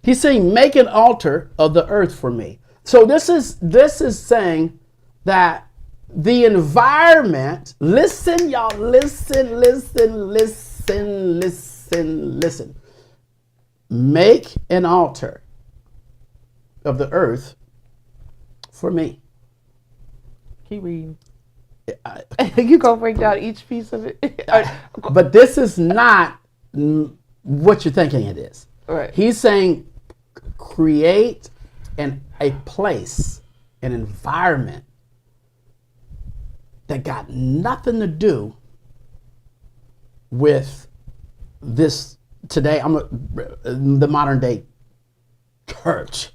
He's saying make an altar of the earth for me. So this is saying that the environment, listen, y'all, listen. Make an altar of the earth for me. Keep reading. You gonna break down each piece of it? But this is not what you're thinking it is. Right. He's saying create a place, an environment that got nothing to do with this today. The modern day church.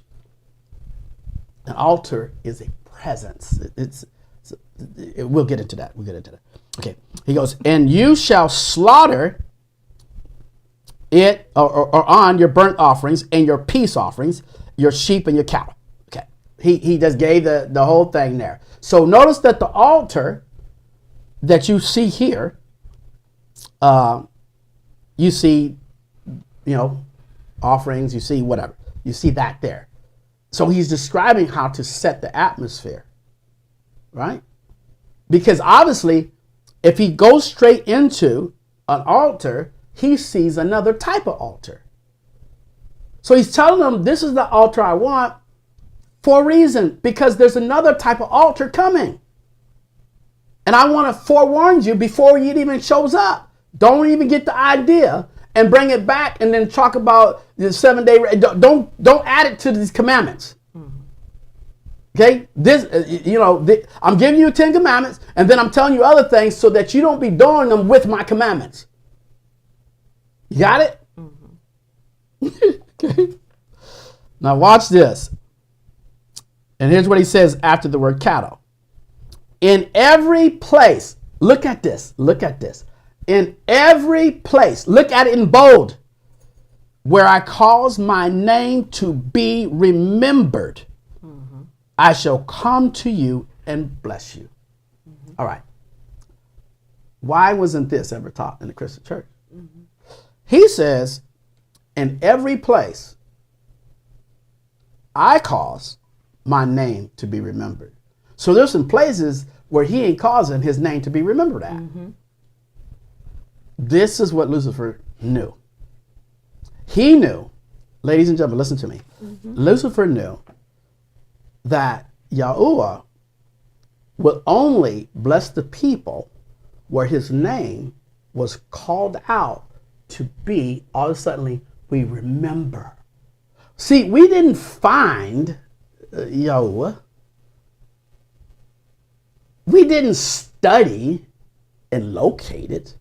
An altar is a presence. We'll get into that. Okay. He goes, and you shall slaughter it or on your burnt offerings and your peace offerings, your sheep and your cattle. Okay. He just gave the whole thing there. So notice that the altar that you see here, you see, offerings, you see whatever. You see that there. So he's describing how to set the atmosphere, right? Because obviously, if he goes straight into an altar, he sees another type of altar. So he's telling them, this is the altar I want for a reason, because there's another type of altar coming. And I want to forewarn you before it even shows up. Don't even get the idea and bring it back and then talk about the 7 day. Don't add it to these commandments. Okay, I'm giving you 10 commandments, and then I'm telling you other things so that you don't be doing them with my commandments. You got it? Okay. Now watch this. And here's what he says after the word cattle. In every place, look at this. In every place, look at it in bold, where I cause my name to be remembered, I shall come to you and bless you. All right. Why wasn't this ever taught in the Christian church? He says, in every place, I cause my name to be remembered. So there's some places where he ain't causing his name to be remembered at. This is what Lucifer knew. He knew, ladies and gentlemen, listen to me. Lucifer knew that YAHUAH will only bless the people where his name was called out to be, all of a sudden, we remember. See, we didn't find YAHUAH. We didn't study and locate it.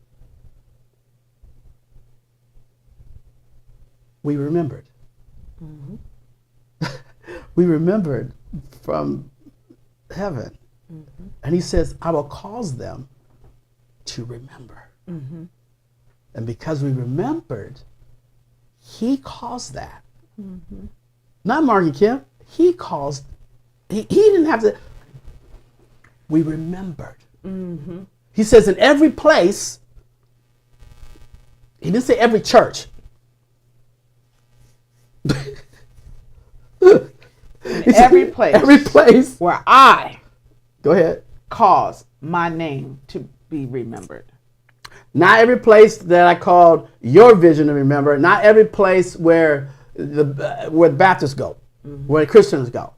We remembered. We remembered from heaven. And he says, I will cause them to remember. And because we remembered, he caused that. Not Marky Kim. He caused, he didn't have to, we remembered. He says in every place, he didn't say every church. Every place where I go ahead cause my name to be remembered. Not every place that I called your vision to remember. Not every place where the Baptists go, where the Christians go,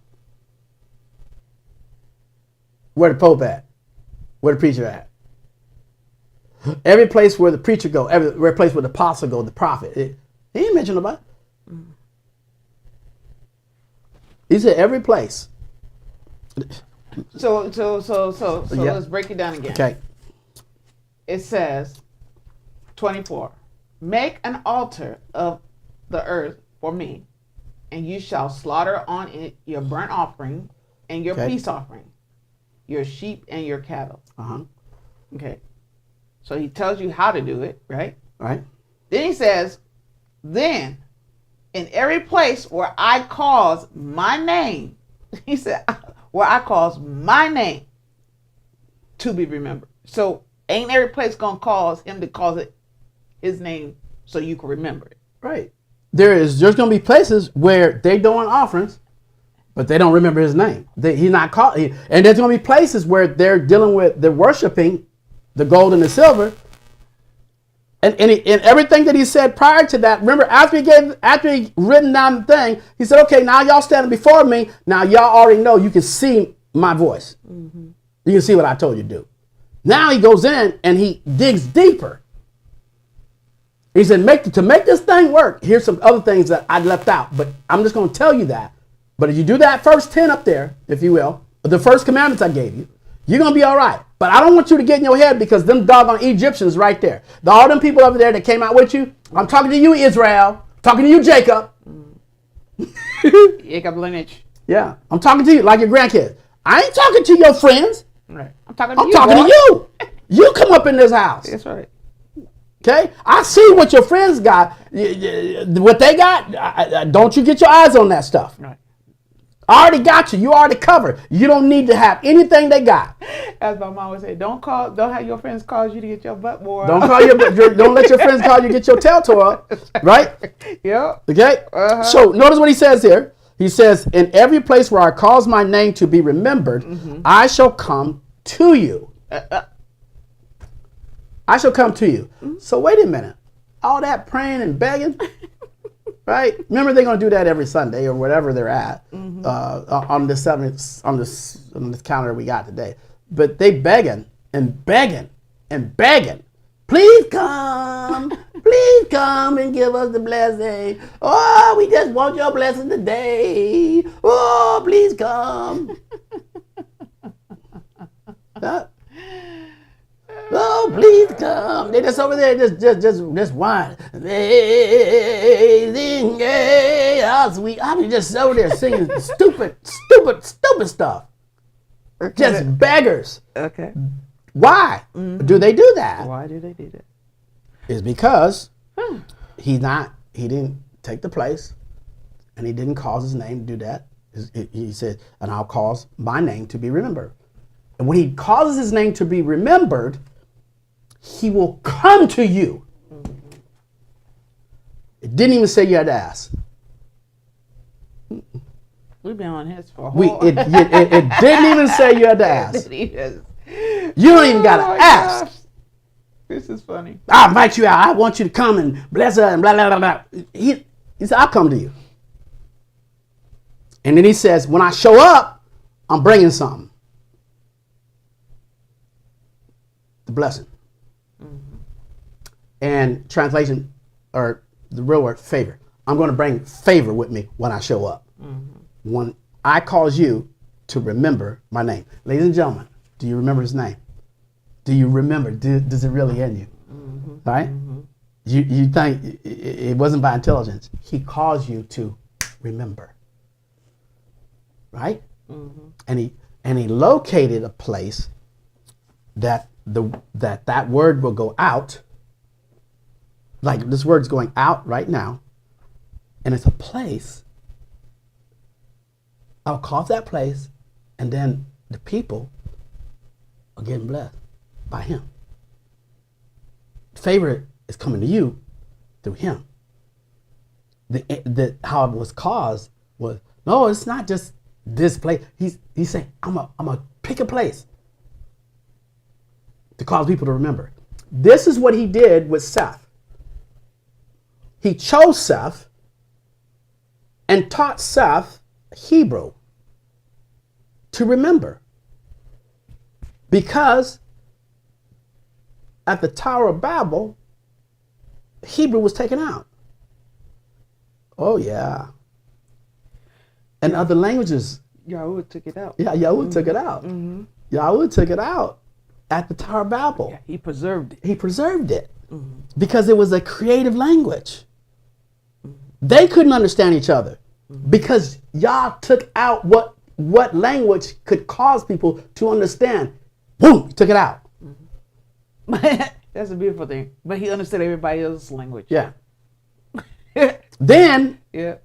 where the Pope at, where the preacher at. Every place where the preacher go, every place where the apostle go, the prophet. He ain't mentioned nobody. He said every place. So let's break it down again. Okay. It says, 24, make an altar of the earth for me, and you shall slaughter on it your burnt offering and your peace offering, your sheep and your cattle. Okay. So he tells you how to do it, right? Right. Then he says, then in every place where I cause my name, he said, where I cause my name to be remembered. So ain't every place gonna cause him to cause it his name so you can remember it. Right. There's gonna be places where they doing offerings, but they don't remember his name. He's not called. And there's going to be places where they're worshiping the gold and the silver. And everything that he said prior to that, remember, after he written down the thing, he said, okay, now y'all standing before me. Now y'all already know you can see my voice. Mm-hmm. You can see what I told you to do. Now he goes in and he digs deeper. He said, to make this thing work, here's some other things that I left out, but I'm just going to tell you that. But if you do that first 10 up there, if you will, the first commandments I gave you, you're going to be all right. But I don't want you to get in your head because them doggone Egyptians right there. All them people over there that came out with you, I'm talking to you, Israel. I'm talking to you, Jacob. Jacob lineage. Yeah, I'm talking to you like your grandkids. I ain't talking to your friends. Right. I'm talking to you. You come up in this house. That's right. Okay? I see what your friends got. What they got. Don't you get your eyes on that stuff. Right. I already got you. You already covered. You don't need to have anything they got. As my mom would say, don't have your friends cause you to get your butt wore. Don't let your friends call you to get your tail tore up. Right? Yep. Okay? Uh-huh. So notice what he says here. He says, in every place where I cause my name to be remembered, I shall come to you. I shall come to you. So wait a minute. All that praying and begging, right? Remember, they're going to do that every Sunday or whatever they're at on this calendar we got today. But they begging and begging and begging. Please come and give us the blessing. Oh, we just want your blessing today. Oh, please come. Oh, please come. They just over there, just whine. Amazing, how sweet. I mean, just over there singing stupid stuff. Okay. Just beggars. Okay. Why do they do that? Why do they do that? It's because he didn't take the place, and he didn't cause his name to do that. He said, and I'll cause my name to be remembered. And when he causes his name to be remembered, he will come to you. It didn't even say you had to ask. We've been on his for a whole... It didn't even say you had to ask. You don't even got to ask. Gosh. This is funny. I'll invite you out. I want you to come and bless her and blah, blah, blah, blah. He said, I'll come to you. And then he says, when I show up, I'm bringing something. The blessing. And translation, or the real word, favor. I'm going to bring favor with me when I show up. When I cause you to remember my name. Ladies and gentlemen, do you remember his name? Do you remember? Does it really in you? Right? You think it wasn't by intelligence. He caused you to remember. Right? And he located a place that that word will go out. Like this word's going out right now. And it's a place. I'll cause that place, and then the people are getting blessed by him. Favor is coming to you through him. How it was caused was, no, it's not just this place. He's saying, I'm a pick a place to cause people to remember. This is what he did with Seth. He chose Seth and taught Seth Hebrew to remember. Because at the Tower of Babel, Hebrew was taken out. Oh, yeah. And other languages. YAHUAH took it out. Yeah, YAHUAH took it out. YAHUAH took it out at the Tower of Babel. Yeah, he preserved it. He preserved it because it was a creative language. They couldn't understand each other because Yah took out what language could cause people to understand. Boom, he took it out. That's a beautiful thing. But he understood everybody else's language. Yeah. Then Yeah.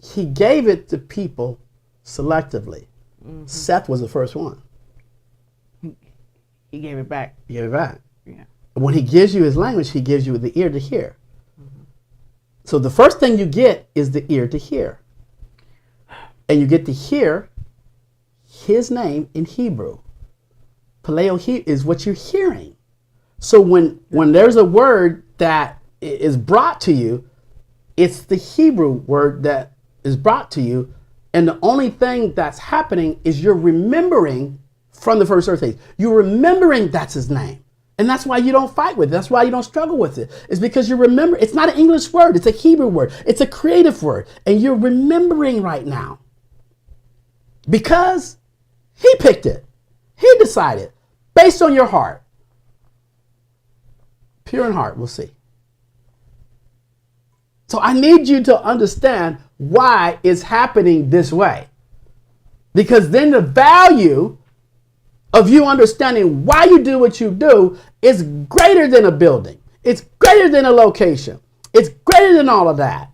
he gave it to people selectively. Seth was the first one. He gave it back. He gave it back. Yeah. When he gives you his language, he gives you the ear to hear. So the first thing you get is the ear to hear. and you get to hear his name in Hebrew. Paleo is what you're hearing. So when there's a word that is brought to you, it's the Hebrew word that is brought to you. And the only thing that's happening is you're remembering from the first earth age. You're remembering that's his name. And that's why you don't fight with it. That's why you don't struggle with it. It's because you remember. It's not an English word. It's a Hebrew word. It's a creative word. And you're remembering right now. Because he picked it. He decided. Based on your heart. Pure in heart. We'll see. So I need you to understand why it's happening this way. Because then the value of you understanding why you do what you do is greater than a building. It's greater than a location. It's greater than all of that.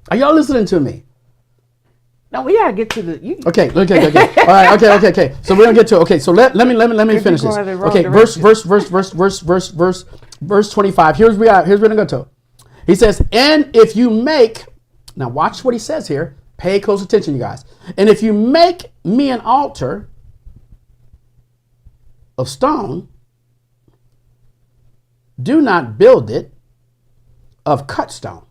Are y'all listening to me? No, we gotta get to the. Okay. All right. Okay. So we're gonna get to. Okay. So let me finish this. Okay. Verse 25. Here's where we're gonna go to. He says, and if you make, now watch what he says here. Pay close attention, you guys. And if you make me an altar of stone, do not build it of cut stone.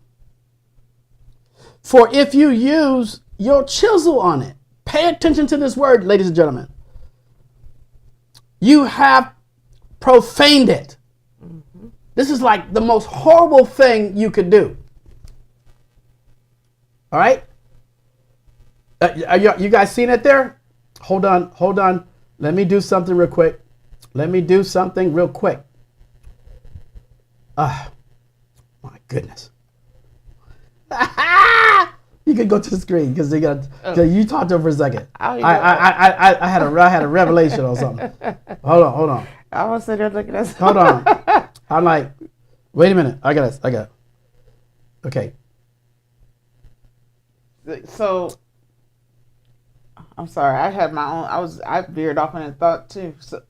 For if you use your chisel on it, pay attention to this word, ladies and gentlemen. You have profaned it. Mm-hmm. This is like the most horrible thing you could do. All right? Are you guys seeing it there? Hold on. Let me do something real quick. My goodness. You can go to the screen because you talked to him for a second. I had a revelation or something. Hold on. I was sitting there looking at Hold on. I'm like, wait a minute. I got it. Okay. So, I'm sorry. I had my own. I veered off in a thought too. So,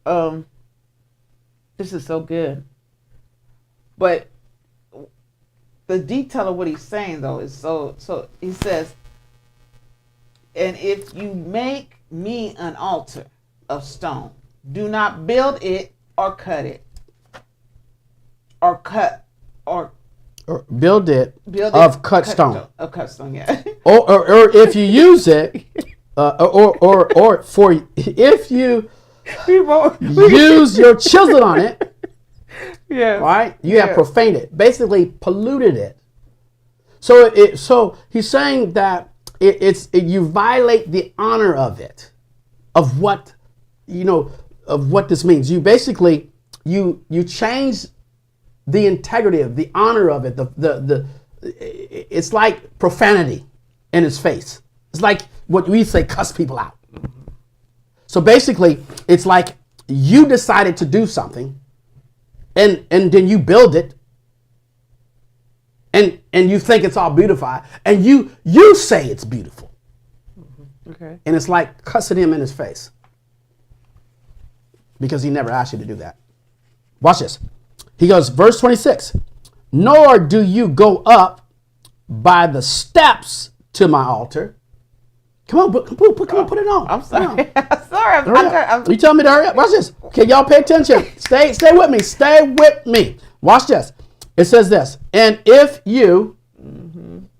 this is so good. But the detail of what he's saying though is so. He says, and if you make me an altar of stone, do not build it or cut it, or build it of cut stone. Of cut stone, yeah. or if you use it, or for if you use your chisel on it, yeah, right? You have profaned it, basically polluted it. So he's saying that you violate the honor of it, of what this means. You basically you change the integrity of the honor of it. It's like profanity in his face. It's like what we say, cuss people out. So basically, it's like you decided to do something, and then you build it, and you think it's all beautified, and you say it's beautiful. Okay. And it's like cussing him in his face because he never asked you to do that. Watch this. He goes, verse 26. Nor do you go up by the steps to my altar. Come on, put it on. I'm sorry. I'm You tell me to hurry up. Watch this. Okay, y'all pay attention. Stay with me. Stay with me. Watch this. It says this. And if you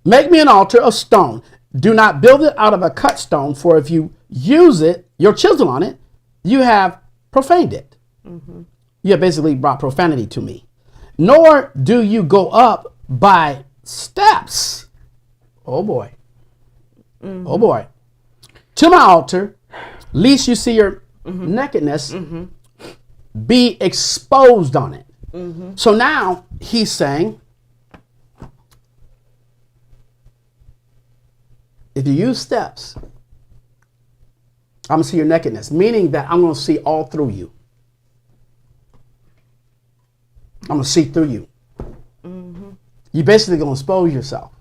make me an altar of stone, do not build it out of a cut stone, for if you use it, your chisel on it, you have profaned it. Mm-hmm. You have basically brought profanity to me. Nor do you go up by steps. Oh boy. Mm-hmm. Oh boy. To my altar, lest you see your nakedness, be exposed on it. Mm-hmm. So now he's saying, if you use steps, I'm going to see your nakedness, meaning that I'm going to see all through you. I'm going to see through you. Mm-hmm. You're basically going to expose yourself.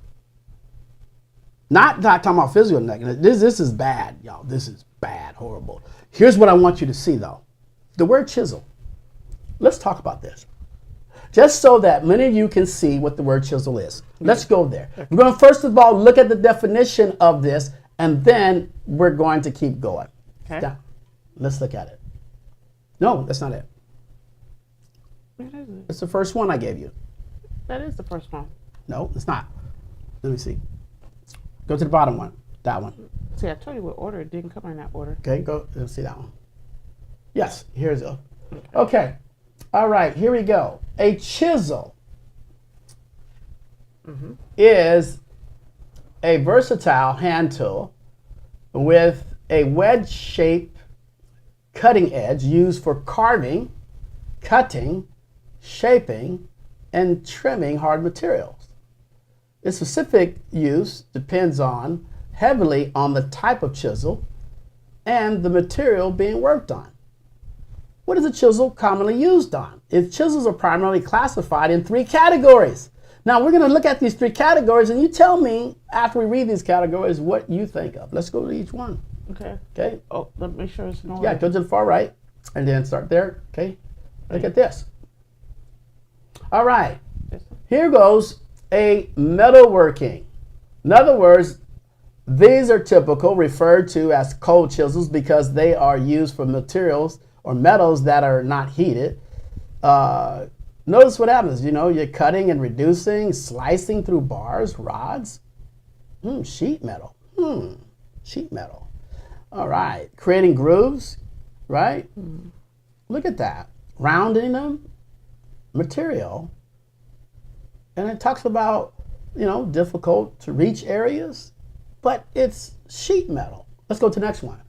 Not talking about physical nakedness. This is bad, y'all. This is bad, horrible. Here's what I want you to see, though. The word chisel. Let's talk about this. Just so that many of you can see what the word chisel is. Let's go there. We're going to first of all look at the definition of this, and then we're going to keep going. Okay. Now, let's look at it. No, that's not it. What is it? It's the first one I gave you. That is the first one. No, it's not. Let me see. Go to the bottom one. That one. See, I told you what order. It didn't come in that order. Okay, go. Let's see that one. Yes, here's it. Okay. All right, here we go. A chisel is a versatile hand tool with a wedge-shaped cutting edge used for carving, cutting, shaping, and trimming hard materials. Its specific use depends heavily on the type of chisel and the material being worked on. What is a chisel commonly used on? Its chisels are primarily classified in 3 categories. Now we're going to look at these 3 categories, and you tell me after we read these categories what you think of. Let's go to each one. Okay. Okay. Oh, let me make sure it's in order. Yeah, go to the far right, and then start there. Okay. Look at this. All right. Here goes a metalworking. In other words, these are typical, referred to as cold chisels because they are used for materials or metals that are not heated. Notice what happens. You know, you're cutting and reducing, slicing through bars, rods. Sheet metal. Sheet metal. All right. Creating grooves, right? Look at that. Rounding them, material. And it talks about, you know, difficult to reach areas, but it's sheet metal. Let's go to the next one.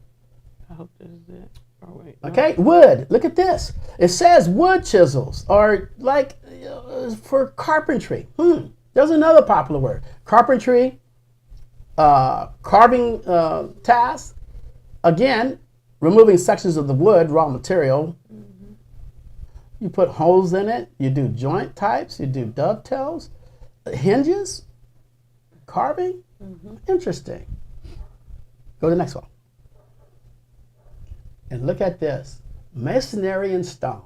I hope this is it. Oh, wait. No. Okay, wood. Look at this. It says wood chisels are like for carpentry. There's another popular word. Carpentry, carving tasks. Again, removing sections of the wood, raw material. You put holes in it. You do joint types. You do dovetails, hinges, carving. Interesting. Go to the next one. And look at this, masonry and stone.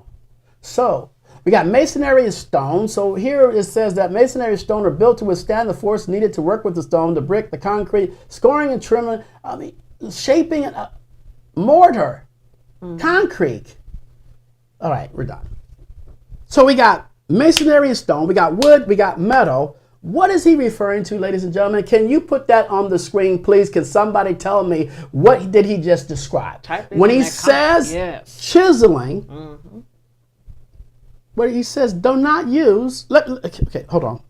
So we got masonry and stone. So here it says that masonry and stone are built to withstand the force needed to work with the stone, the brick, the concrete, scoring and trimming, shaping, and mortar, concrete. All right, we're done. So we got masonry and stone, we got wood, we got metal. What is he referring to, ladies and gentlemen? Can you put that on the screen, please? Can somebody tell me what did he just describe? When he says chiseling, where he says do not use, okay, hold on.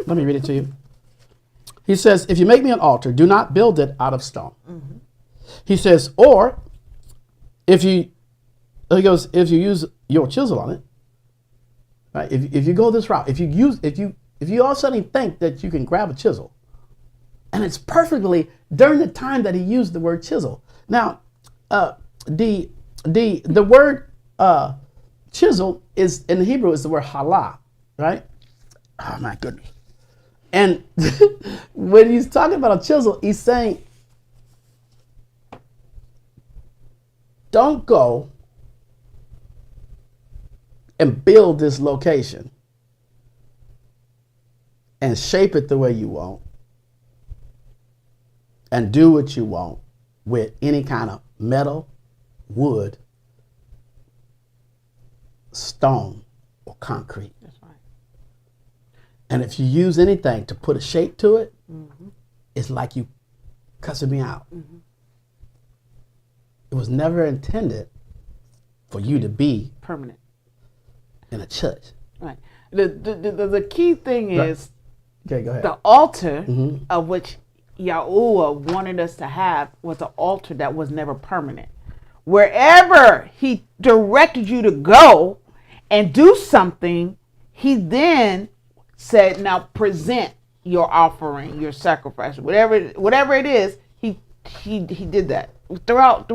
Let me read it to you. He says, if you make me an altar, do not build it out of stone. He says, or if you use your chisel on it, right? If you go this route, if you all of a sudden think that you can grab a chisel, and it's perfectly during the time that he used the word chisel. Now, the word chisel is in Hebrew is the word halah, right? Oh my goodness! And when he's talking about a chisel, he's saying, don't go and build this location and shape it the way you want and do what you want with any kind of metal, wood, stone, or concrete. That's right. And if you use anything to put a shape to it, it's like you cussing me out. It was never intended for you to be permanent in a church. Right. The key thing is okay, go ahead. the altar of which YAHUAH wanted us to have was an altar that was never permanent. Wherever he directed you to go and do something, he then said, now present your offering, your sacrifice, whatever it is, he did that throughout.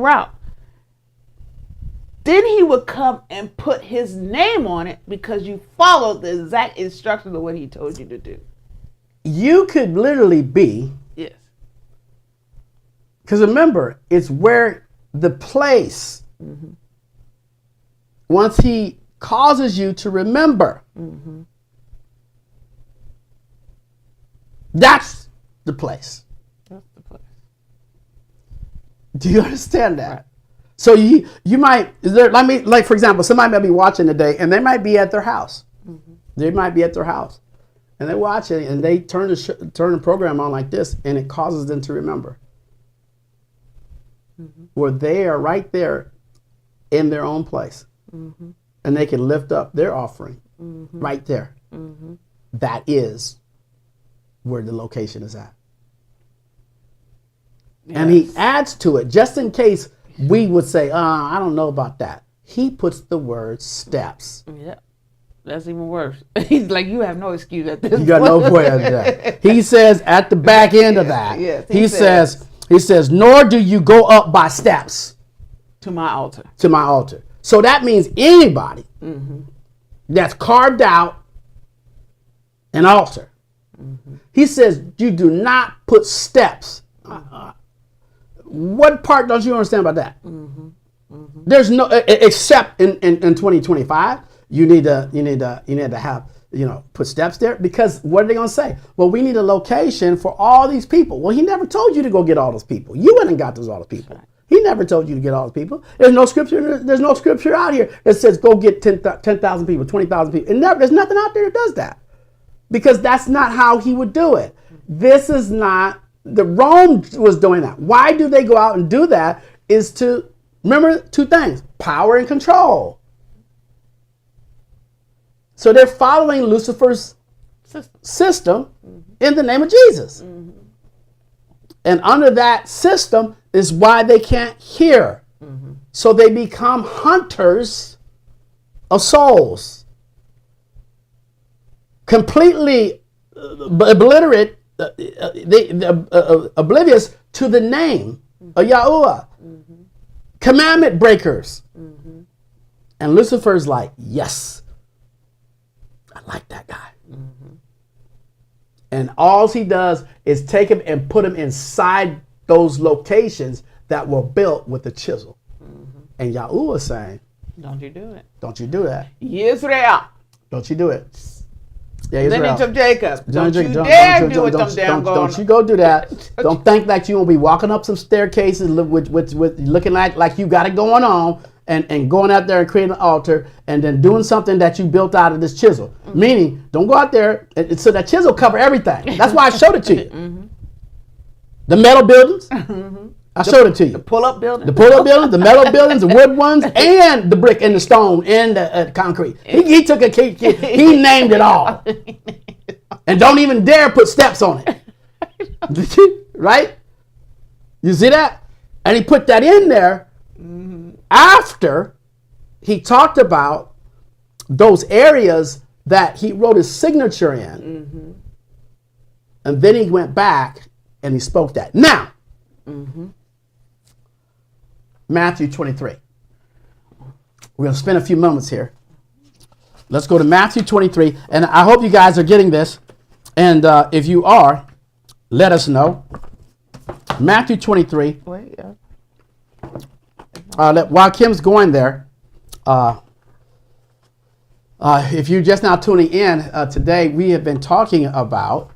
Then he would come and put his name on it because you followed the exact instructions of what he told you to do. You could literally be, Yes. because remember, it's where the place, once he causes you to remember, That's the place. That's the place. Do you understand that? Right. So you might, for example, somebody might be watching today and they might be at their house. Mm-hmm. They might be at their house and they watch it and they turn the program on like this and it causes them to remember. Mm-hmm. Where they are right there in their own place. Mm-hmm. And they can lift up their offering right there. Mm-hmm. That is where the location is at. Yes. And he adds to it, just in case we would say, I don't know about that. He puts the word steps. Yeah. That's even worse. He's like, you have no excuse at this point. You got no point at that. He says at the back end of that, yes, he says, nor do you go up by steps. To my altar. To my altar. So that means anybody that's carved out an altar. Mm-hmm. He says, you do not put steps. What part don't you understand about that? Mm-hmm. Mm-hmm. There's no, except in 2025, you need to have, put steps there, because what are they going to say? Well, we need a location for all these people. Well, he never told you to go get all those people. You went and got all those people. Right. He never told you to get all those people. There's no scripture out here that says go get 10,000 people, 20,000 people. There's nothing out there that does that, because that's not how he would do it. This is not, the Rome was doing that. Why do they go out and do that? Is to, remember two things, power and control. So they're following Lucifer's system in the name of Jesus. Mm-hmm. And under that system is why they can't hear. Mm-hmm. So they become hunters of souls. Completely obliterate, oblivious to the name of YAHUAH. Mm-hmm. Commandment breakers. Mm-hmm. And Lucifer's like, yes, I like that guy. Mm-hmm. And all he does is take him and put him inside those locations that were built with the chisel. Mm-hmm. And YAHUAH is saying, don't you do it. Don't you do that. Israel. Don't you do it. Yeah, Israel. Lineage of Jacob. Don't you dare do it. Don't you go do that. Don't think like you will be walking up some staircases with looking like you got it going on and going out there and creating an altar and then doing something that you built out of this chisel. Mm-hmm. Meaning, don't go out there so that chisel cover everything. That's why I showed it to you. Mm-hmm. The metal buildings. Mm-hmm. I showed it to you. The pull-up buildings. The pull-up buildings, the metal buildings, the wood ones, and the brick and the stone and the concrete. He took a cake. He named it all. And don't even dare put steps on it. Right? You see that? And he put that in there after he talked about those areas that he wrote his signature in. Mm-hmm. And then he went back and he spoke that. Now, Matthew 23. We're going to spend a few moments here. Let's go to Matthew 23. And I hope you guys are getting this. And if you are, let us know. Matthew 23. Wait, yeah. While Kim's going there, if you're just now tuning in, today we have been talking about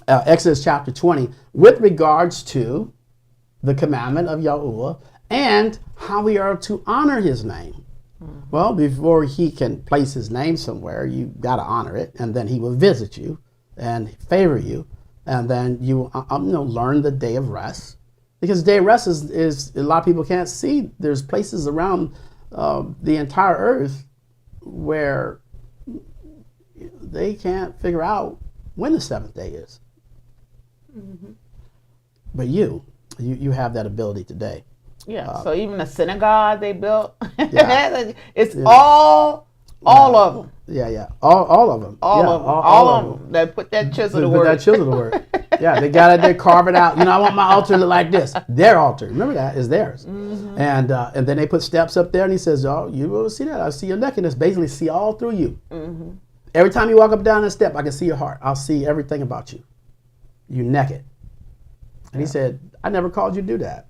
Exodus chapter 20 with regards to the commandment of YAHUAH and how we are to honor his name. Mm-hmm. Well, before he can place his name somewhere, you got to honor it, and then he will visit you and favor you, and then you learn the day of rest. Because the day of rest is a lot of people can't see. There's places around the entire earth where they can't figure out when the seventh day is. Mm-hmm. But you have that ability today. Yeah. So even the synagogue they built, yeah. It's all of them. Yeah. All of them. All of them. They put that chisel to work. That chisel to work. Yeah, they got it. They carve it out. I want my altar to look like this. Their altar. Remember that is theirs. Mm-hmm. And then they put steps up there, and he says, "Oh, you will see that. I see your nakedness. Basically, see all through you. Mm-hmm. Every time you walk up down that step, I can see your heart. I'll see everything about you. You naked." And he said, "I never called you to do that.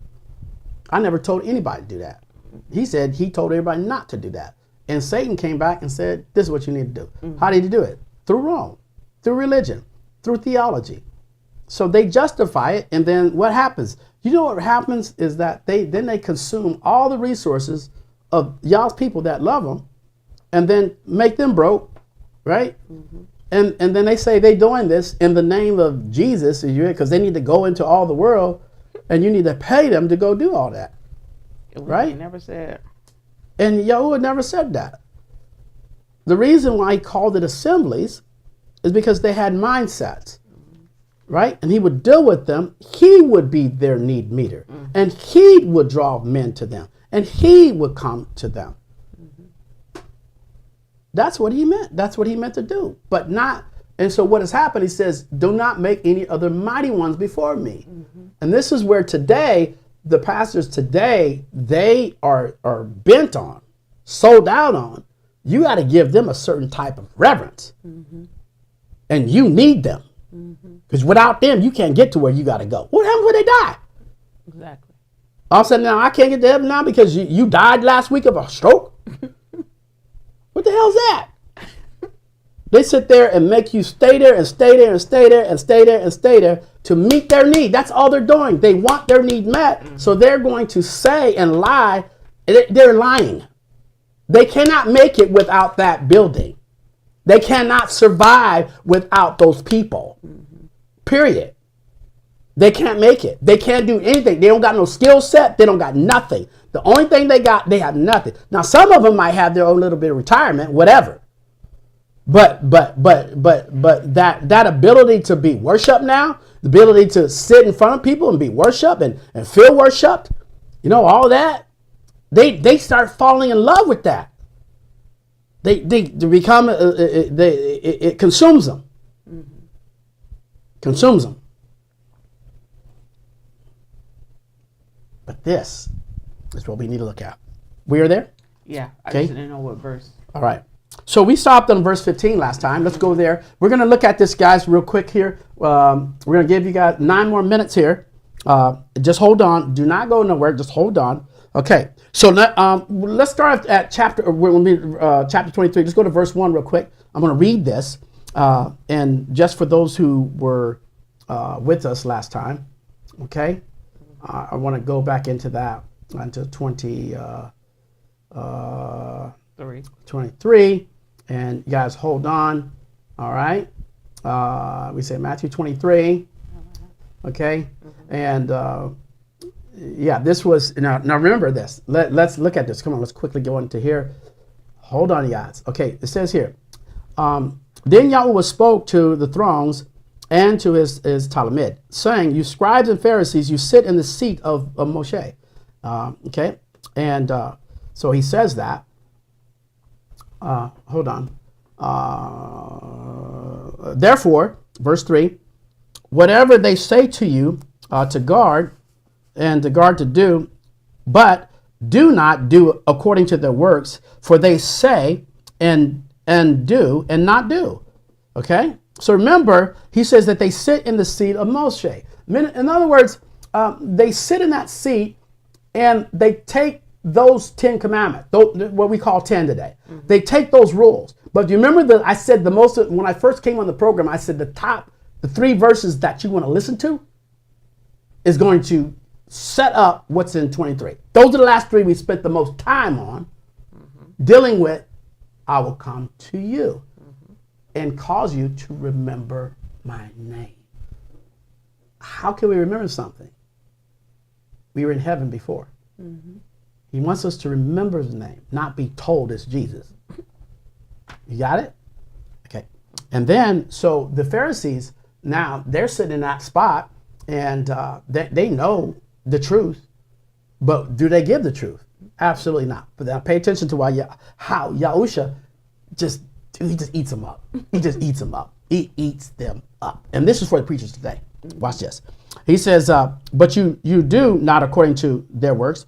I never told anybody to do that." He said he told everybody not to do that. And Satan came back and said, "This is what you need to do." Mm-hmm. How did he do it? Through Rome, through religion. through theology. So they justify it, and then what happens? You know what happens is that they consume all the resources of y'all's people that love them, and then make them broke, right? And then they say they're doing this in the name of Jesus, because they need to go into all the world, and you need to pay them to go do all that, right? He never said. And Yahuwah never said that. The reason why he called it assemblies is because they had mindsets, right? And he would deal with them. He would be their need meter, and he would draw men to them, and he would come to them. That's what he meant. That's what he meant to do, but not. And so what has happened, he says, do not make any other mighty ones before me. And this is where today, the pastors today, they are bent on, sold out on. You got to give them a certain type of reverence. And you need them. Because without them, you can't get to where you got to go. What happens when they die? Exactly. All of a sudden now, I can't get to heaven now because you died last week of a stroke? What the hell's that? They sit there and make you stay there and stay there and stay there and stay there and stay there to meet their need. That's all they're doing. They want their need met. So they're going to say and lie. They're lying. They cannot make it without that building. They cannot survive without those people. Period. They can't make it. They can't do anything. They don't got no skill set. They don't got nothing. The only thing they got, they have nothing. Now, some of them might have their own little bit of retirement, whatever. But that ability to be worshiped now, the ability to sit in front of people and be worshiped and feel worshiped, you know, all that, they start falling in love with that. They become, it consumes them. Consumes them. But this is what we need to look at. We are there? Yeah. I Okay. just didn't know what verse. All right. So we stopped on verse 15 last time. Let's go there. We're going to look at this, guys, real quick here. We're going to give you guys 9 more minutes here. Just hold on. Do not go nowhere. Just hold on. Okay. So let's start at chapter 23. Let's go to verse 1 real quick. I'm going to read this. And just for those who were with us last time, okay, I want to go back into that, into 23. And you guys hold on. All right. We say Matthew 23. Okay. And yeah, this was, now remember this. Let's look at this. Come on, let's quickly go into here. Hold on, you guys. Okay, it says here. Then Yahuwah spoke to the throngs and to his Talmud, saying, you scribes and Pharisees, you sit in the seat of Moshe. Okay. And so he says that. Hold on. Therefore, verse 3, whatever they say to you to guard and to do, but do not do according to their works, for they say and do and not do. Okay? So remember, he says that they sit in the seat of Moshe. In other words, they sit in that seat and they take those 10 commandments, what we call 10 today. They take those rules. But do you remember that I said when I first came on the program, I said the 3 verses that you want to listen to is going to set up what's in 23. Those are the last 3 we spent the most time on, dealing with, I will come to you and cause you to remember my name. How can we remember something? We were in heaven before. He wants us to remember his name, not be told it's Jesus. You got it? Okay. And then, so the Pharisees, now they're sitting in that spot and they know the truth, but do they give the truth? Absolutely not. But now pay attention to how Yahusha he just eats them up. He just eats them up. He eats them up. And this is for the preachers today. Watch this. He says, but you do not according to their works,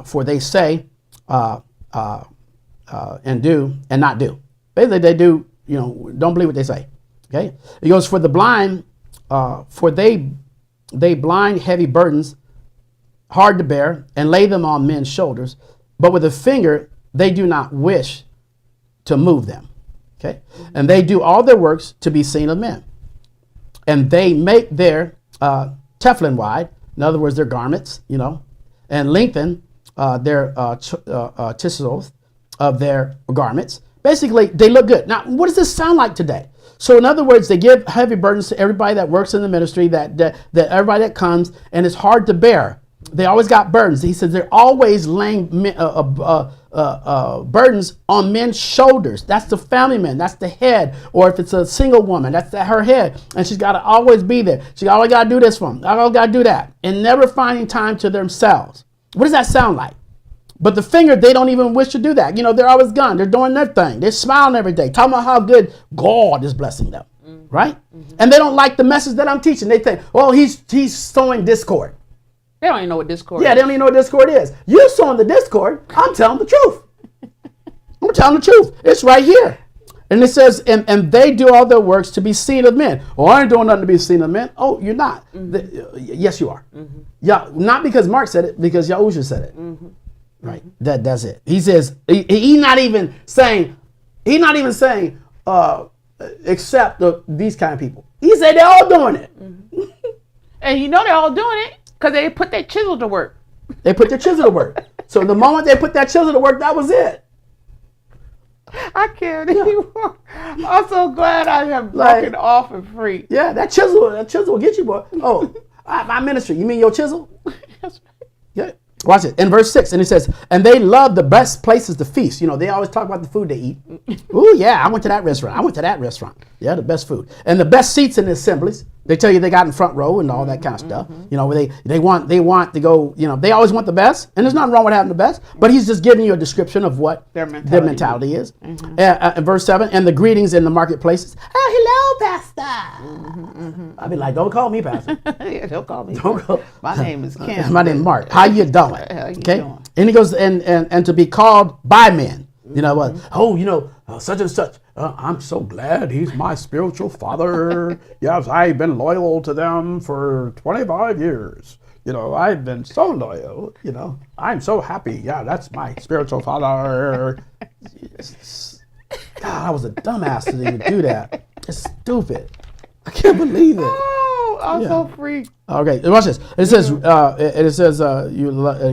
for they say and do and not do. Basically, they do, don't believe what they say. Okay. He goes, for the blind, for they blind heavy burdens, hard to bear, and lay them on men's shoulders, but with a finger they do not wish to move them. Okay. And they do all their works to be seen of men. and they make their tefillin wide. In other words, their garments, and lengthen their tissues of their garments. Basically, they look good. Now, what does this sound like today? So, in other words, they give heavy burdens to everybody that works in the ministry, that everybody that comes, and it's hard to bear. They always got burdens. He says they're always laying burdens on men's shoulders. That's the family man. That's the head. Or if it's a single woman, that's her head. And she's got to always be there. She always got to do this for them. I always got to do that. And never finding time to themselves. What does that sound like? But the finger, they don't even wish to do that. They're always gone. They're doing their thing. They're smiling every day, talking about how good God is blessing them. Right? And they don't like the message that I'm teaching. They think, well, he's sowing discord. They don't even know what discord is. Yeah, they don't even know what discord is. You sowing the discord. I'm telling the truth. I'm telling the truth. It's right here. And it says, and they do all their works to be seen of men. Oh, I ain't doing nothing to be seen of men. Oh, you're not. Yes, you are. Yeah, not because Mark said it, because Yahusha said it. Right. That's it. He says he's not even saying except these kind of people. He said they're all doing it. And they're all doing it because they put their chisel to work. They put their chisel to work. So the moment they put that chisel to work, that was it. I can't anymore. I'm so glad I have broken off and free. Yeah, that chisel will get you, boy. Oh, my ministry. You mean your chisel? That's right. Yeah. Watch it. In verse 6, and it says, and they love the best places to feast. They always talk about the food they eat. Ooh, yeah, I went to that restaurant. Yeah, the best food. And the best seats in the assemblies. They tell you they got in front row and all that kind of stuff. Where they want to go, they always want the best. And there's nothing wrong with having the best. But he's just giving you a description of what their mentality is. In verse 7, and the greetings in the marketplaces. Oh, hello, Pastor. I'd be like, don't call me Pastor. Yeah, don't call me. My name is Kim. My name is Mark. How you doing? How you doing? And he goes, and to be called by men. What? Oh, such and such. I'm so glad he's my spiritual father. Yes, I've been loyal to them for 25 years. I've been so loyal. I'm so happy. Yeah, that's my spiritual father. God, I was a dumbass to even do that. It's stupid. I can't believe it. Oh, I'm so free. Okay, watch this. It says,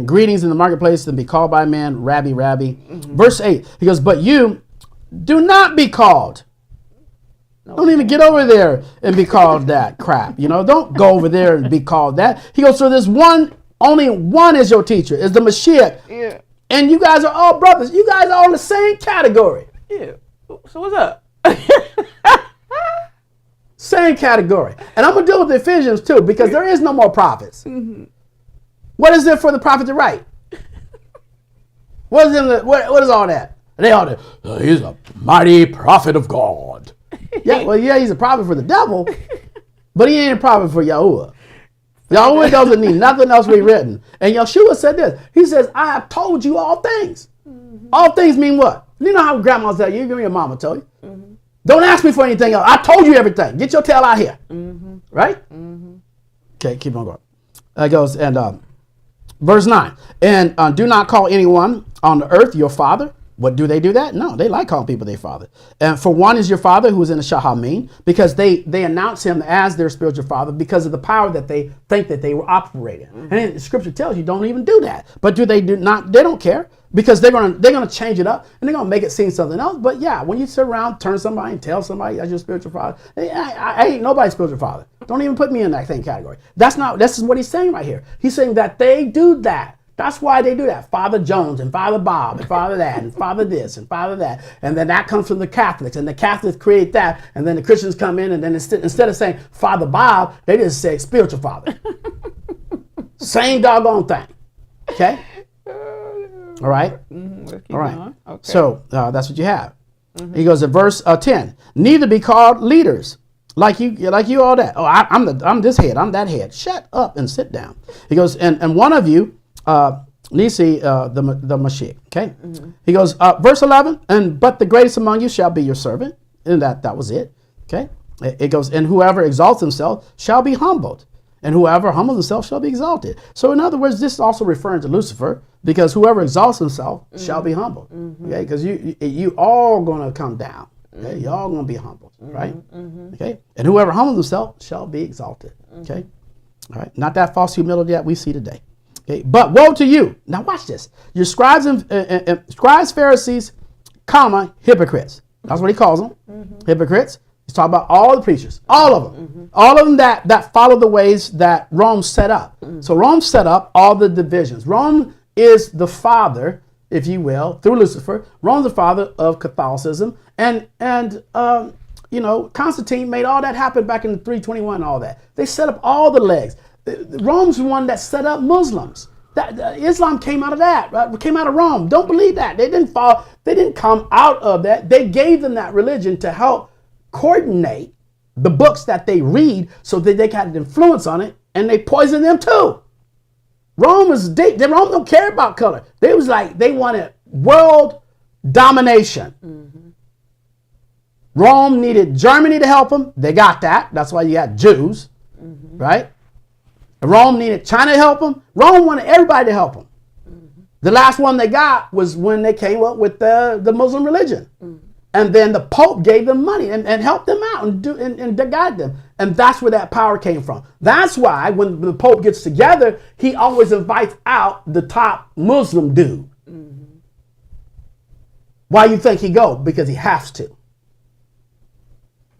greetings in the marketplace and be called by men, Rabbi, Rabbi. Verse 8, he goes, but you do not be called. Don't even get over there and be called that crap. Don't go over there and be called that. He goes, so there's only one is your teacher, is the Mashiach. Yeah. And you guys are all brothers. You guys are all in the same category. Yeah. So what's up? Same category. And I'm going to deal with the Ephesians too, because there is no more prophets. What is there for the prophet to write? What is all that? And they all do, he's a mighty prophet of God. Yeah, he's a prophet for the devil, but he ain't a prophet for Yahuwah. Yahuwah doesn't need nothing else rewritten. And Yeshua said this. He says, I have told you all things. All things mean what? You know how grandma tell you, your mama tell you. Don't ask me for anything else. I told you everything. Get your tail out here. Right? Okay, keep on going. It goes, and verse 9. And do not call anyone on the earth your father. What do they do that? No, they like calling people their father. And for one is your father who is in the Shahamin, because they announce him as their spiritual father because of the power that they think that they were operating. And the scripture tells you don't even do that. But they don't care, because they're gonna change it up and they're gonna make it seem something else. But yeah, when you sit around, turn somebody and tell somebody that's your spiritual father, I ain't nobody's spiritual father. Don't even put me in that same category. This is what he's saying right here. He's saying that they do that. That's why they do that. Father Jones and Father Bob and Father that and Father this and Father that. And then that comes from the Catholics, and the Catholics create that. And then the Christians come in, and then instead of saying Father Bob, they just say spiritual father. Same doggone thing. Okay? All right? All right. Okay. So that's what you have. He goes to verse 10. Neither be called leaders. Like you all that. Oh, I'm this head. I'm that head. Shut up and sit down. He goes, and one of you, Nisi, the Mashiach. Okay. He goes, verse 11. But the greatest among you shall be your servant. And that was it. Okay. It goes, and whoever exalts himself shall be humbled, and whoever humbles himself shall be exalted. So in other words, this is also referring to Lucifer, because whoever exalts himself shall be humbled. Okay. Because you all gonna come down. Okay, y'all gonna be humbled, right? Okay, and whoever humbles himself shall be exalted. Okay, all right. Not that false humility that we see today. Okay, but woe to you. Now watch this. Your scribes and scribes, Pharisees, comma, hypocrites. That's what he calls them. Hypocrites. He's talking about all the preachers, all of them, all of them that follow the ways that Rome set up. So Rome set up all the divisions. Rome is the father, if you will, through Lucifer. Rome's the father of Catholicism, and Constantine made all that happen back in 321 and all that. They set up all the legs. Rome's the one that set up Muslims. Islam came out of that, right? Came out of Rome. Don't believe that. They didn't fall. They didn't come out of that. They gave them that religion to help coordinate the books that they read so that they got an influence on it, and they poison them too. Rome don't care about color. They wanted world domination. Rome needed Germany to help them. They got that. That's why you got Jews, right? Rome needed China to help them. Rome wanted everybody to help them. The last one they got was when they came up with the Muslim religion. And then the Pope gave them money and helped them out and guide them. And that's where that power came from. That's why when the Pope gets together, he always invites out the top Muslim dude. Why you think he go? Because he has to.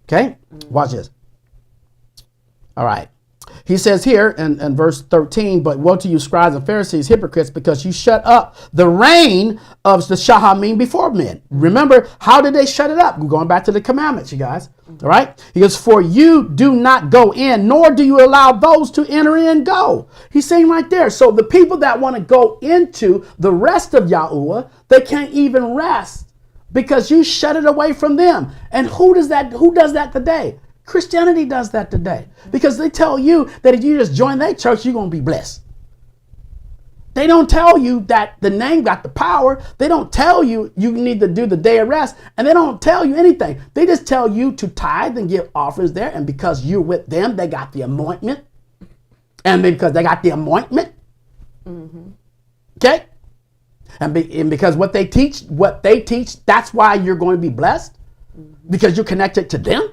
Okay? Watch this. All right. He says here in verse 13, but woe to you, scribes and Pharisees, hypocrites, because you shut up the reign of the Shahamim before men. Remember, how did they shut it up? We're going back to the commandments, you guys. All right. He goes, for you do not go in, nor do you allow those to enter in go. He's saying right there. So the people that want to go into the rest of Yahuwah, they can't even rest because you shut it away from them. And who does that today? Christianity does that today because they tell you that if you just join their church, you're going to be blessed. They don't tell you that the name got the power. They don't tell you you need to do the day of rest, and they don't tell you anything. They just tell you to tithe and give offerings there, and because you're with them, they got the anointment. And because they got the anointment, okay? And because what they teach, that's why you're going to be blessed, because you're connected to them.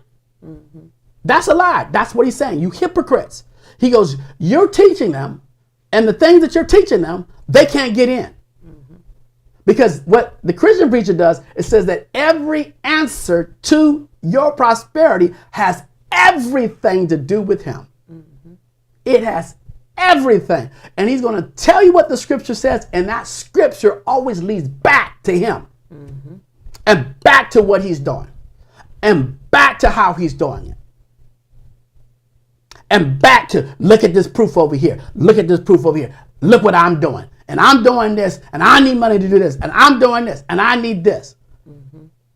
That's a lie. That's what he's saying. You hypocrites. He goes, you're teaching them, and the things that you're teaching them, they can't get in. Because what the Christian preacher does, it says that every answer to your prosperity has everything to do with him. It has everything. And he's going to tell you what the scripture says, and that scripture always leads back to him. And back to what he's doing. And back to how he's doing it. And back to, look at this proof over here. Look at this proof over here. Look what I'm doing. And I'm doing this. And I need money to do this. And I'm doing this. And I need this.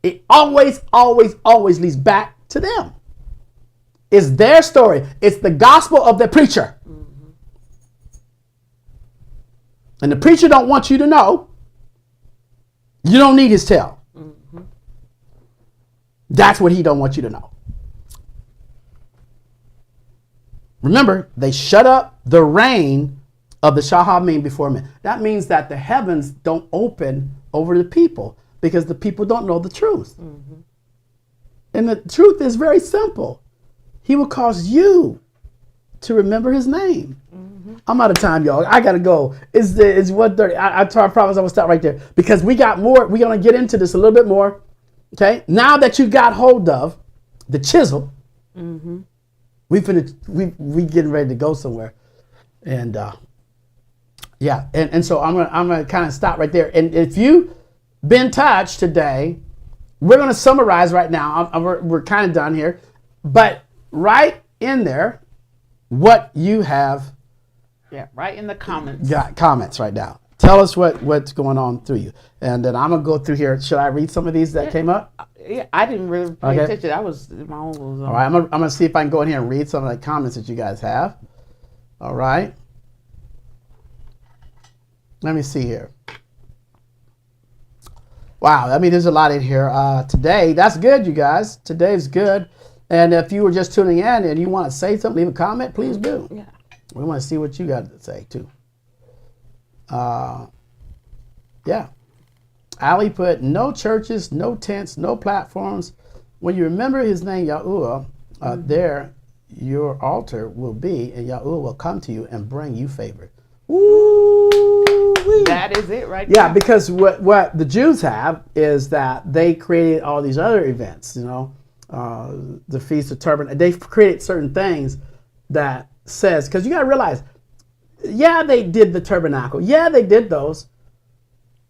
It always, always, always leads back to them. It's their story. It's the gospel of the preacher. And the preacher don't want you to know. You don't need his tell. That's what he don't want you to know. Remember, they shut up the reign of the Shahamim before men. That means that the heavens don't open over the people because the people don't know the truth. And the truth is very simple. He will cause you to remember his name. I'm out of time, y'all. I got to go. It's 1:30. I promise I'm going to stop right there because we got more. We're going to get into this a little bit more. Okay. Now that you got hold of the chisel, we getting ready to go somewhere. And yeah. And so I'm going to kind of stop right there. And if you've been touched today, we're going to summarize right now. We're kind of done here. But right in there, what you have. Yeah, right in the comments. Got comments right now. Tell us what's going on through you. And then I'm going to go through here. Should I read some of these that came up? Yeah, I didn't really pay attention. That was my own. All right, I'm going to see if I can go in here and read some of the comments that you guys have. All right. Let me see here. Wow, I mean, there's a lot in here. Today, that's good, you guys. Today's good. And if you were just tuning in and you want to say something, leave a comment, please do. Yeah. We want to see what you got to say, too. Yeah. Ali put, no churches, no tents, no platforms. when you remember his name, YAHUAH, there your altar will be, and YAHUAH will come to you and bring you favor. Woo-wee. That is it right Yeah, there. because what the Jews have is that they created all these other events, the Feast of Turban. They've created certain things that says, because you got to realize, yeah, they did the tabernacle. Yeah, they did those.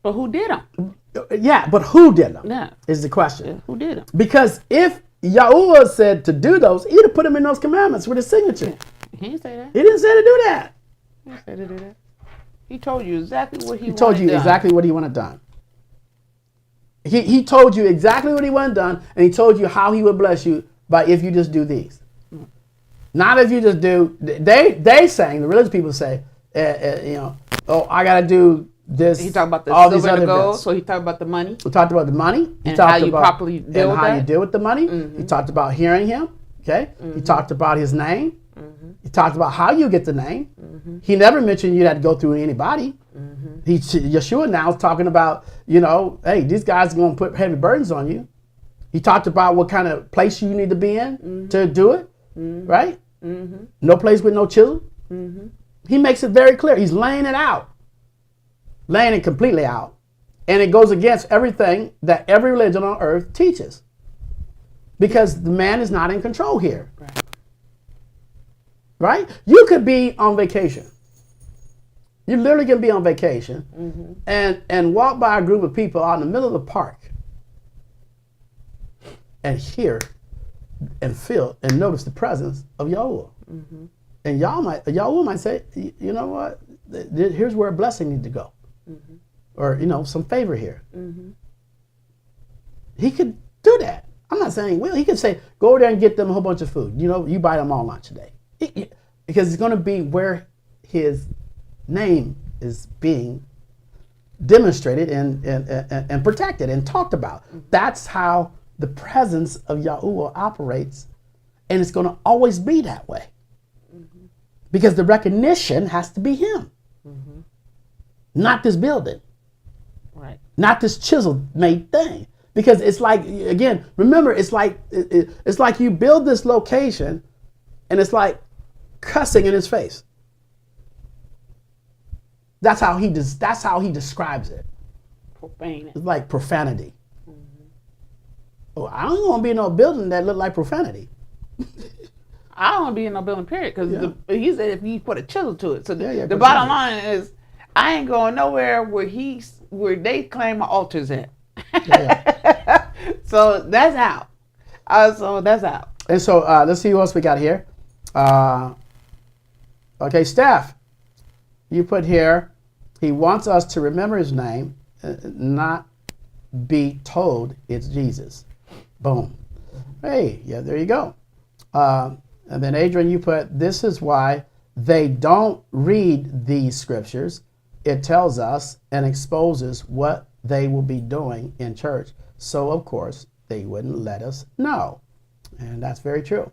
But who did them? Yeah, but who did them? Yeah. Is the question. Yeah, who did them? Because if YAHUAH said to do those, he'd have put them in those commandments with his signature. He didn't say that. He didn't say to do that. He didn't say to do that. He told you exactly what He told you done. exactly what he wanted done. He told you exactly what he wanted done, and he told you how he would bless you by if you just do these. Not if you just do. They saying, the religious people say, oh, I got to do this. He talked about the all these silver and other the gold, events. so he talked about the money. We talked about the money. He And talked how you about properly deal with how that. you deal with the money. He talked about hearing him. Okay. He talked about his name. He talked about how you get the name. He never mentioned you had to go through anybody. Yeshua now is talking about, hey, these guys are going to put heavy burdens on you. He talked about what kind of place you need to be in to do it, right? No place with no children. He makes it very clear. He's laying it out, laying it completely out. And it goes against everything that every religion on earth teaches. Because the man is not in control here. Right? You could be on vacation. You literally can be on vacation and walk by a group of people out in the middle of the park and hear and feel and notice the presence of YAHUAH. And YAHUAH might say, you know what? Here's where a blessing needs to go. Or, some favor here. He could do that. I'm not saying, well, he could say, go over there and get them a whole bunch of food. You buy them all lunch today. Because it's going to be where his name is being demonstrated and protected and talked about. That's how the presence of YAHUAH operates, and it's going to always be that way. Because the recognition has to be him, not this building, Right. not this chisel-made thing. Because it's like, again, remember, it's like you build this location, and it's like cussing in his face. That's how he describes it. Profane. It's like profanity. Oh, I don't want to be in no building that look like profanity. I don't want to be in no building, period. Because he said if you put a chisel to it. So the put bottom chisel. line is, I ain't going nowhere where they claim my altar's at. So that's out. And so let's see who else we got here. Okay, Steph, you put here, he wants us to remember his name, not be told it's Jesus. Boom. Hey, yeah, there you go. And then Adrian, you put, this is why they don't read these scriptures. It tells us and exposes what they will be doing in church. So, of course, they wouldn't let us know. And that's very true.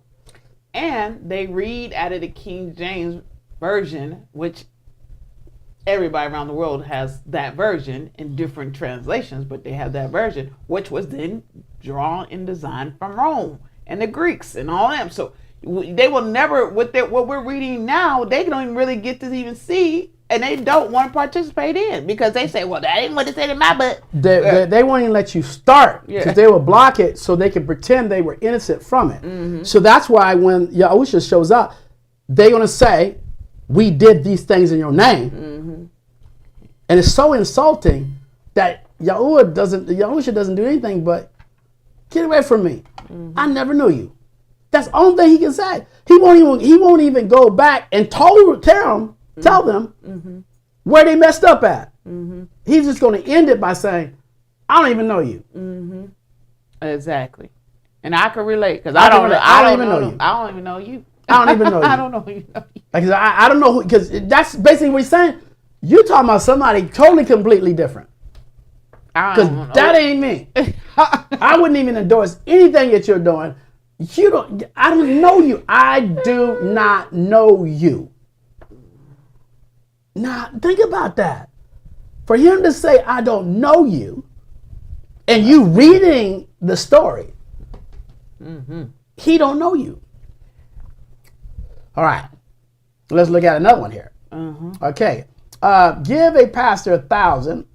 And they read out of the King James Version, which everybody around the world has that version in different translations, but they have that version, which was then drawn and designed from Rome and the Greeks and all them. So they will never, what we're reading now, they don't even really get to even see, and they don't want to participate in, because they say, well, that ain't what it said in my book. They won't even let you start, because they will block it so they can pretend they were innocent from it. So that's why when Yahusha shows up, they're going to say, we did these things in your name. And it's so insulting that Yahusha doesn't do anything but get away from me. I never knew you. That's the only thing he can say. He won't even go back and tell them where they messed up at. He's just going to end it by saying, I don't even know you. Exactly. And I can relate, because I don't even know you. I don't even know you. I don't even know you. I don't know you. Because I don't know who, because that's basically what he's saying. You're talking about somebody totally, completely different. Because that ain't me. I wouldn't even endorse anything that you're doing. I don't know you. I do not know you. Now, think about that. For him to say, I don't know you, and you reading the story, He don't know you. All right. Let's look at another one here. Okay. Give a pastor 1,000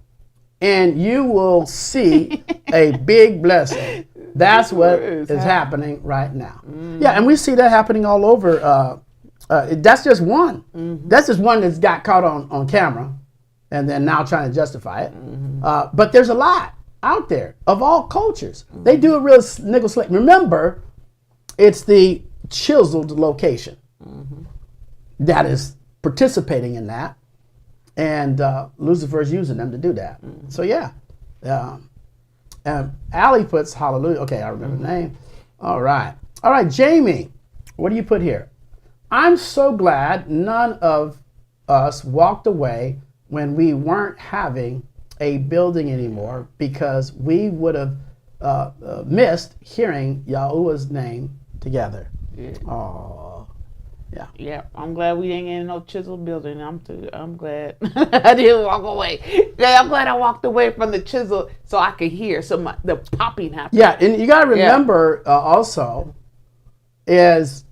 and you will see a big blessing. That's what is happening right now. Yeah, and we see that happening all over. That's just one. That's just one that's got caught on camera and then now trying to justify it. But there's a lot out there of all cultures. They do a real nickel slick. Remember, it's the chiseled location that is participating in that. And Lucifer is using them to do that. So yeah. Allie puts hallelujah. Okay, I remember the name. All right. All right, Jamie, what do you put here? I'm so glad none of us walked away when we weren't having a building anymore because we would have missed hearing Yahuwah's name together. Yeah. Oh, yeah. Yeah, I'm glad we ain't in no chisel building. I'm glad I didn't walk away. Yeah, I'm glad I walked away from the chisel so I could hear the popping happen. Yeah, and you got to remember also is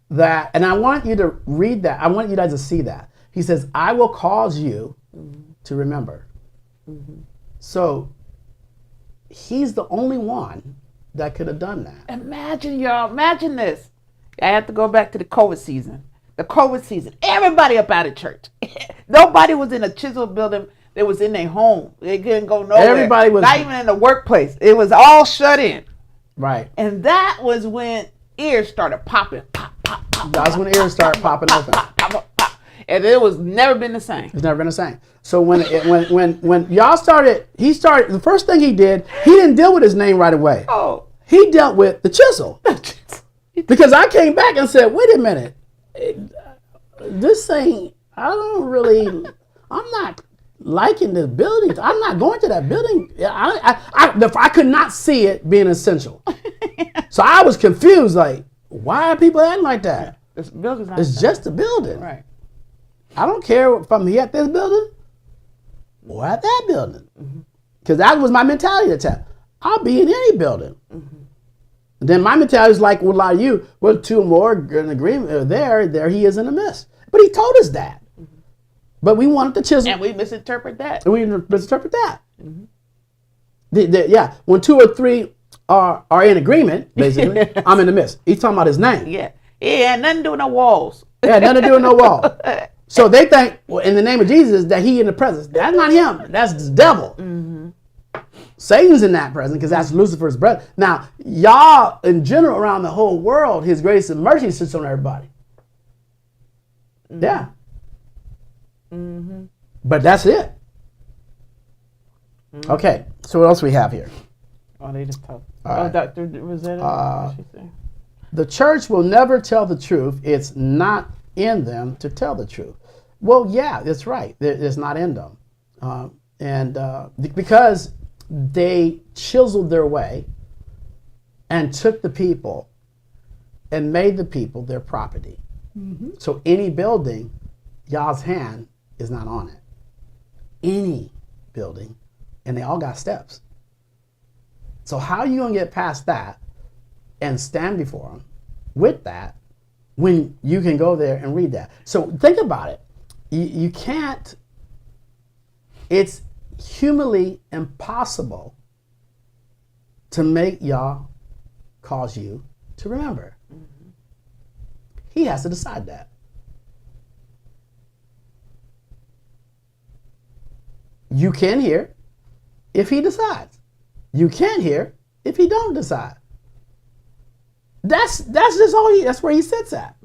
that, and I want you to read that. I want you guys to see that. He says, I will cause you to remember. So he's the only one that could have done that. Imagine, y'all. Imagine this. I have to go back to the COVID season. The COVID season. Everybody up out of church. Nobody was in a chisel building. They was in their home. They couldn't go nowhere. Everybody was not even in the workplace. It was all shut in. Right. And that was when ears started popping. Pop, pop, pop. That's when ears started popping open. Pop, pop, pop, pop. And it was never been the same. It's never been the same. So when y'all started, the first thing he did, he didn't deal with his name right away. Oh. He dealt with the chisel. Because I came back and said, wait a minute, this thing, I'm not liking this building. I'm not going to that building. I could not see it being essential. So I was confused, like, why are people acting like that? This building's not It's just a building. right. I don't care if I'm here at this building or at that building. Because that was my mentality at the time. I'll be in any building. Then my mentality is like, well, a lot of you, well, two or more in agreement, there he is in the midst. But he told us that. But we wanted to chisel. And we misinterpret that. And we misinterpret that. Yeah, when two or three are in agreement, basically, I'm in the midst. He's talking about his name. Yeah. It had nothing to do with no walls. Yeah, nothing to do with no wall. So they think, well, in the name of Jesus, that he in the presence. That's not him. That's the devil. Satan's in that presence because that's Lucifer's brother. Now, y'all, in general, around the whole world, his grace and mercy sits on everybody. Yeah. But that's it. Okay, so what else we have here? Oh, they just talk. All right. Dr. Rosetta, what she say? The church will never tell the truth. It's not in them to tell the truth. Well, yeah, that's right. It's not in them. Because they chiseled their way and took the people and made the people their property. So any building, Yah's hand is not on it. Any building, and they all got steps. So how are you going to get past that and stand before him with that when you can go there and read that? So think about it. You can't, it's humanly impossible to make Yah cause you to remember. He has to decide that. You can hear if he decides. You can't hear if he don't decide. That's just all that's where he sits at.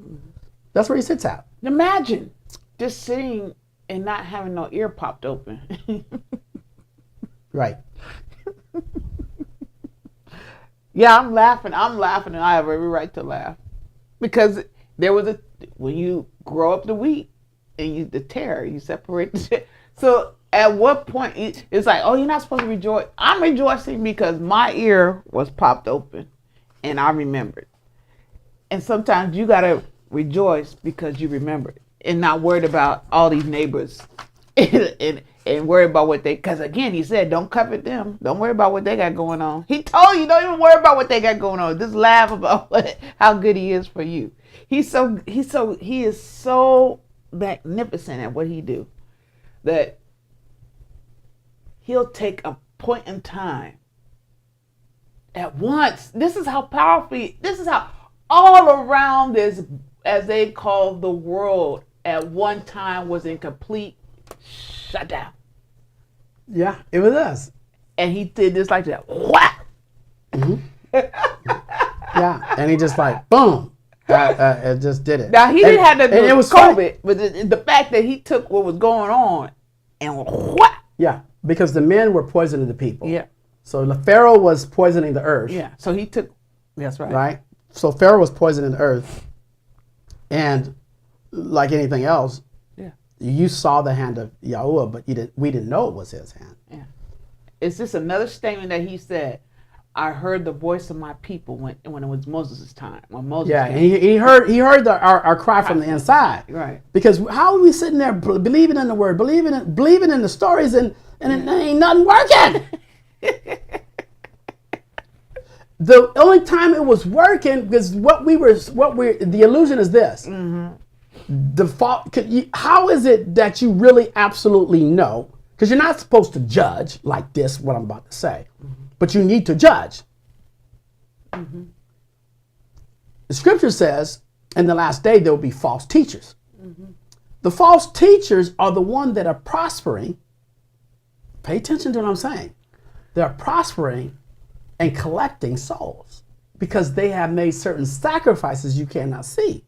That's where he sits at. Imagine just sitting and not having no ear popped open. Right. Yeah, I'm laughing, and I have every right to laugh. Because there was when you grow up the wheat and the tare, you separate the tare. So at what point, it's like, oh, you're not supposed to rejoice. I'm rejoicing because my ear was popped open and I remembered. And sometimes you got to rejoice because you remembered and not worried about all these neighbors and and worry about what they, because again, he said, don't covet them. Don't worry about what they got going on. He told you, don't even worry about what they got going on. Just laugh about how good he is for you. He is so magnificent at what he do that he'll take a point in time at once. This is how powerful, this is how all around this, as they call the world, at one time was in complete shutdown. Yeah, it was us. And he did this like that. Whap! Mm-hmm. Yeah, and he just like, boom. It just did it. Now, he didn't have to do it was COVID, but the fact that he took what was going on and whap! Yeah, because the men were poisoning the people. Yeah. So the Pharaoh was poisoning the earth. Yeah, so he took, that's right. Right? So Pharaoh was poisoning the earth. And like anything else, yeah, you saw the hand of YAHUAH, but we didn't know it was his hand. Yeah. It's just another statement that he said, I heard the voice of my people when it was Moses' time. When Moses Yeah, came. and he heard our cry from the inside. Right. Because how are we sitting there believing in the word, believing in the stories, and it ain't nothing working? The only time it was working because the illusion is this. Mm-hmm. How is it that you really absolutely know? Because you're not supposed to judge like this, what I'm about to say, but you need to judge. Mm-hmm. The scripture says in the last day there will be false teachers. Mm-hmm. The false teachers are the ones that are prospering. Pay attention to what I'm saying. They're prospering and collecting souls because they have made certain sacrifices you cannot see.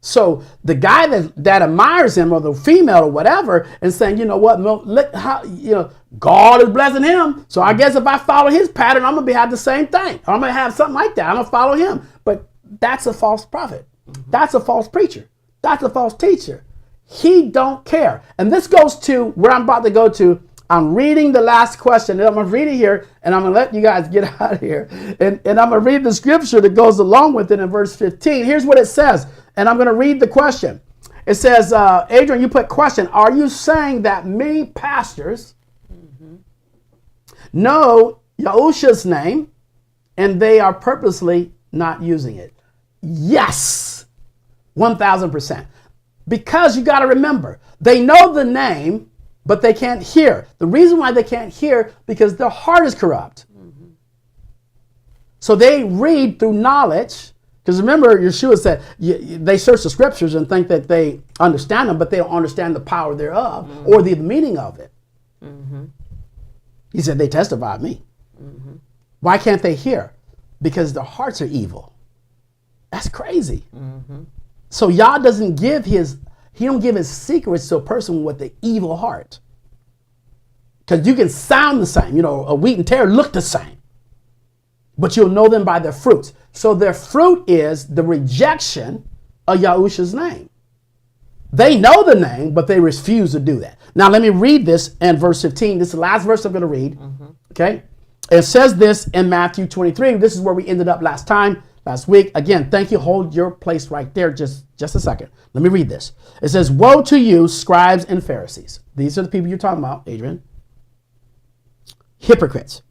So the guy that admires him, or the female or whatever, and saying, you know what, look how, God is blessing him. So I guess if I follow his pattern, I'm gonna have the same thing. I'm gonna have something like that. I'm gonna follow him. But that's a false prophet. Mm-hmm. That's a false preacher. That's a false teacher. He don't care. And this goes to where I'm about to go to. I'm reading the last question, and I'm going to read it here, and I'm going to let you guys get out of here. And I'm going to read the scripture that goes along with it in verse 15. Here's what it says, and I'm going to read the question. It says, Adrian, you put question, are you saying that many pastors know Yahusha's name, and they are purposely not using it? Yes, 1,000%. Because you got to remember, they know the name, but they can't hear. The reason why they can't hear, because their heart is corrupt. Mm-hmm. So they read through knowledge, because remember, Yeshua said they search the scriptures and think that they understand them, but they don't understand the power thereof or the meaning of it. Mm-hmm. He said, they testify of me. Mm-hmm. Why can't they hear? Because their hearts are evil. That's crazy. Mm-hmm. So Yah doesn't give his secrets to a person with an evil heart. Because you can sound the same. A wheat and tare look the same. But you'll know them by their fruits. So their fruit is the rejection of Yahusha's name. They know the name, but they refuse to do that. Now let me read this in verse 15. This is the last verse I'm going to read. Mm-hmm. Okay? It says this in Matthew 23. This is where we ended up last week. Again, thank you. Hold your place right there just a second. Let me read this. It says, woe to you, scribes and Pharisees. These are the people you're talking about, Adrian. Hypocrites.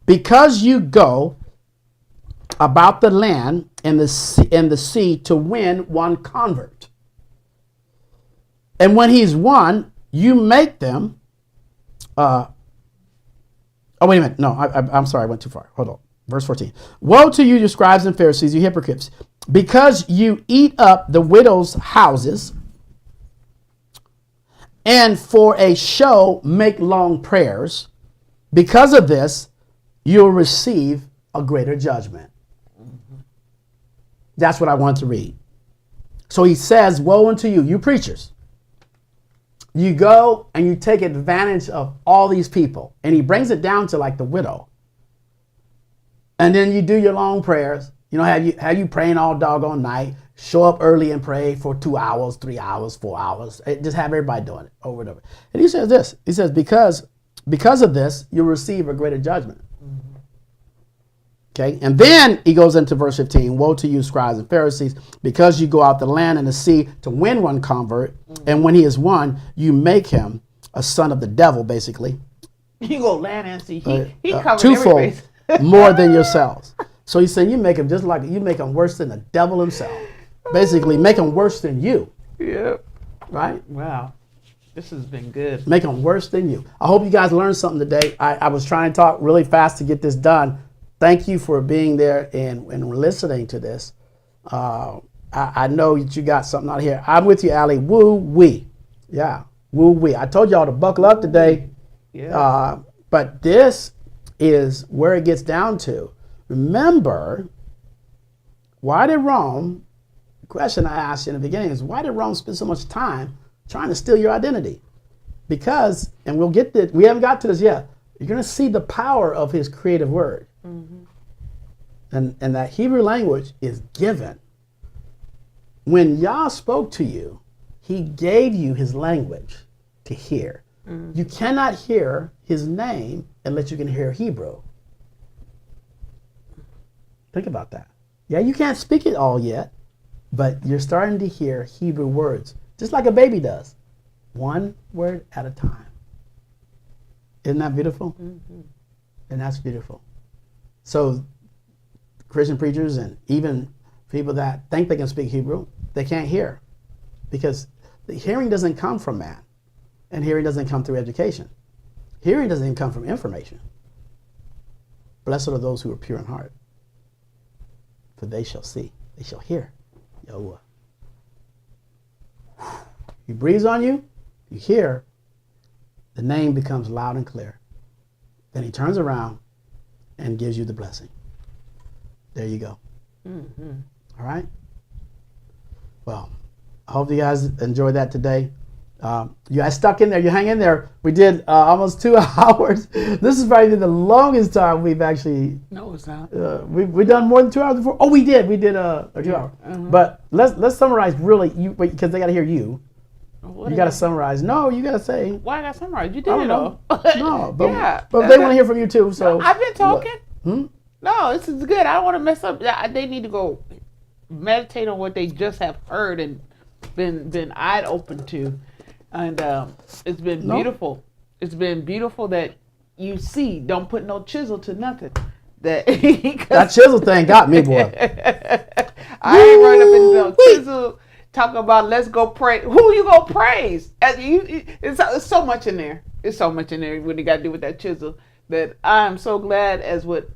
Because you go about the land and the sea to win one convert. And when he's won, you make them... oh, wait a minute. No, I'm sorry. I went too far. Hold on. Verse 14. Woe to you, you scribes and Pharisees, you hypocrites, because you eat up the widows' houses and for a show make long prayers. Because of this, you'll receive a greater judgment. Mm-hmm. That's what I want to read. So he says, woe unto you, you preachers. You go and you take advantage of all these people. And he brings it down to like the widow. And then you do your long prayers. Have you praying all doggone night. Show up early and pray for 2 hours, 3 hours, 4 hours. Just have everybody doing it over and over. And he says this. He says, because of this, you'll receive a greater judgment. Mm-hmm. Okay, and then he goes into verse 15. Woe to you, scribes and Pharisees, because you go out the land and the sea to win one convert, and when he is won, you make him a son of the devil, basically. You go land and sea. He covered Twofold every base. more than yourselves. So he's saying you make him just like you make him worse than the devil himself. Basically, make him worse than you. Yep. Right? Wow. This has been good. Make them worse than you. I hope you guys learned something today. I was trying to talk really fast to get this done. Thank you for being there and listening to this. I know that you got something out here. I'm with you, Allie. Woo wee. Yeah. Woo wee. I told y'all to buckle up today. Yeah. But this is where it gets down to. Remember, why did Rome, the question I asked you in the beginning is, why did Rome spend so much time trying to steal your identity? Because, and we'll get this, we haven't got to this yet, you're going to see the power of his creative word. Mm-hmm. And that Hebrew language is given. When Yah spoke to you, he gave you his language to hear. Mm-hmm. You cannot hear his name unless you can hear Hebrew. Think about that. Yeah, you can't speak it all yet, but you're starting to hear Hebrew words, just like a baby does, one word at a time. Isn't that beautiful? Mm-hmm. And that's beautiful. So Christian preachers and even people that think they can speak Hebrew, they can't hear, because the hearing doesn't come from man, and hearing doesn't come through education. Hearing doesn't even come from information. Blessed are those who are pure in heart, for they shall see, they shall hear YAHUAH. He breathes on you, you hear, the name becomes loud and clear. Then he turns around and gives you the blessing. There you go. Mm-hmm. All right? Well, I hope you guys enjoyed that today. You guys stuck in there. You hang in there. We did almost 2 hours. This is probably the longest time we've actually... No, it's not. We've done more than 2 hours before. Oh, we did. We did a 2 hour. Uh-huh. But let's summarize really, because they got to hear you. You got to summarize. No, you got to say. Why I got to summarize? You did it all. No, but, yeah, but they want to hear from you too. So no, I've been talking. No, this is good. I don't want to mess up. They need to go meditate on what they just have heard and been eyed open to. And it's been beautiful. It's been beautiful that you see. Don't put no chisel to nothing. That chisel thing got me, boy. I ain't running up in no chisel. Talk about let's go pray. Who you gonna praise? It's so much in there. It's so much in there when you got to do with that chisel. That I'm so glad, as what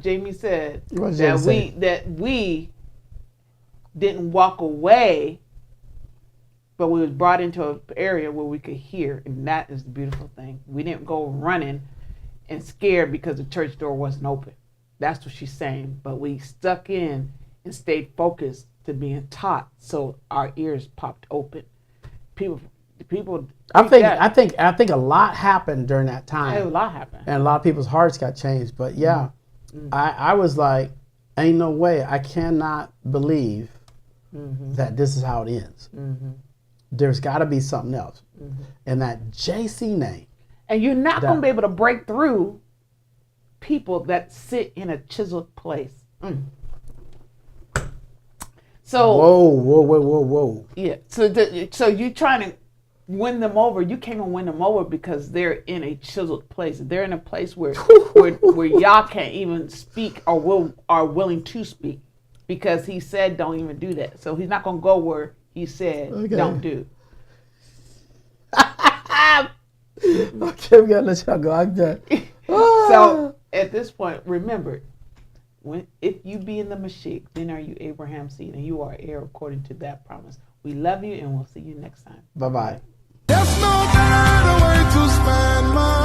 Jamie said, that we didn't walk away, but we was brought into an area where we could hear, and that is the beautiful thing. We didn't go running and scared because the church door wasn't open. That's what she's saying. But we stuck in and stayed focused to being taught, so our ears popped open. People. I think a lot happened during that time. Yeah, a lot happened, and a lot of people's hearts got changed. But yeah, I was like, ain't no way. I cannot believe that this is how it ends. There's got to be something else. And that JC name. And you're not going to be able to break through people that sit in a chiseled place. So whoa. Yeah. So you're trying to win them over. You can't even win them over because they're in a chiseled place. They're in a place where y'all can't even speak or are willing to speak, because he said don't even do that. So he's not going to go where he said don't do. Okay, we gotta let y'all go. I'm done. So at this point, remember, if you be in the Mashiach, then are you Abraham's seed, and you are heir according to that promise. We love you, and we'll see you next time. Bye-bye. There's no better way to spend my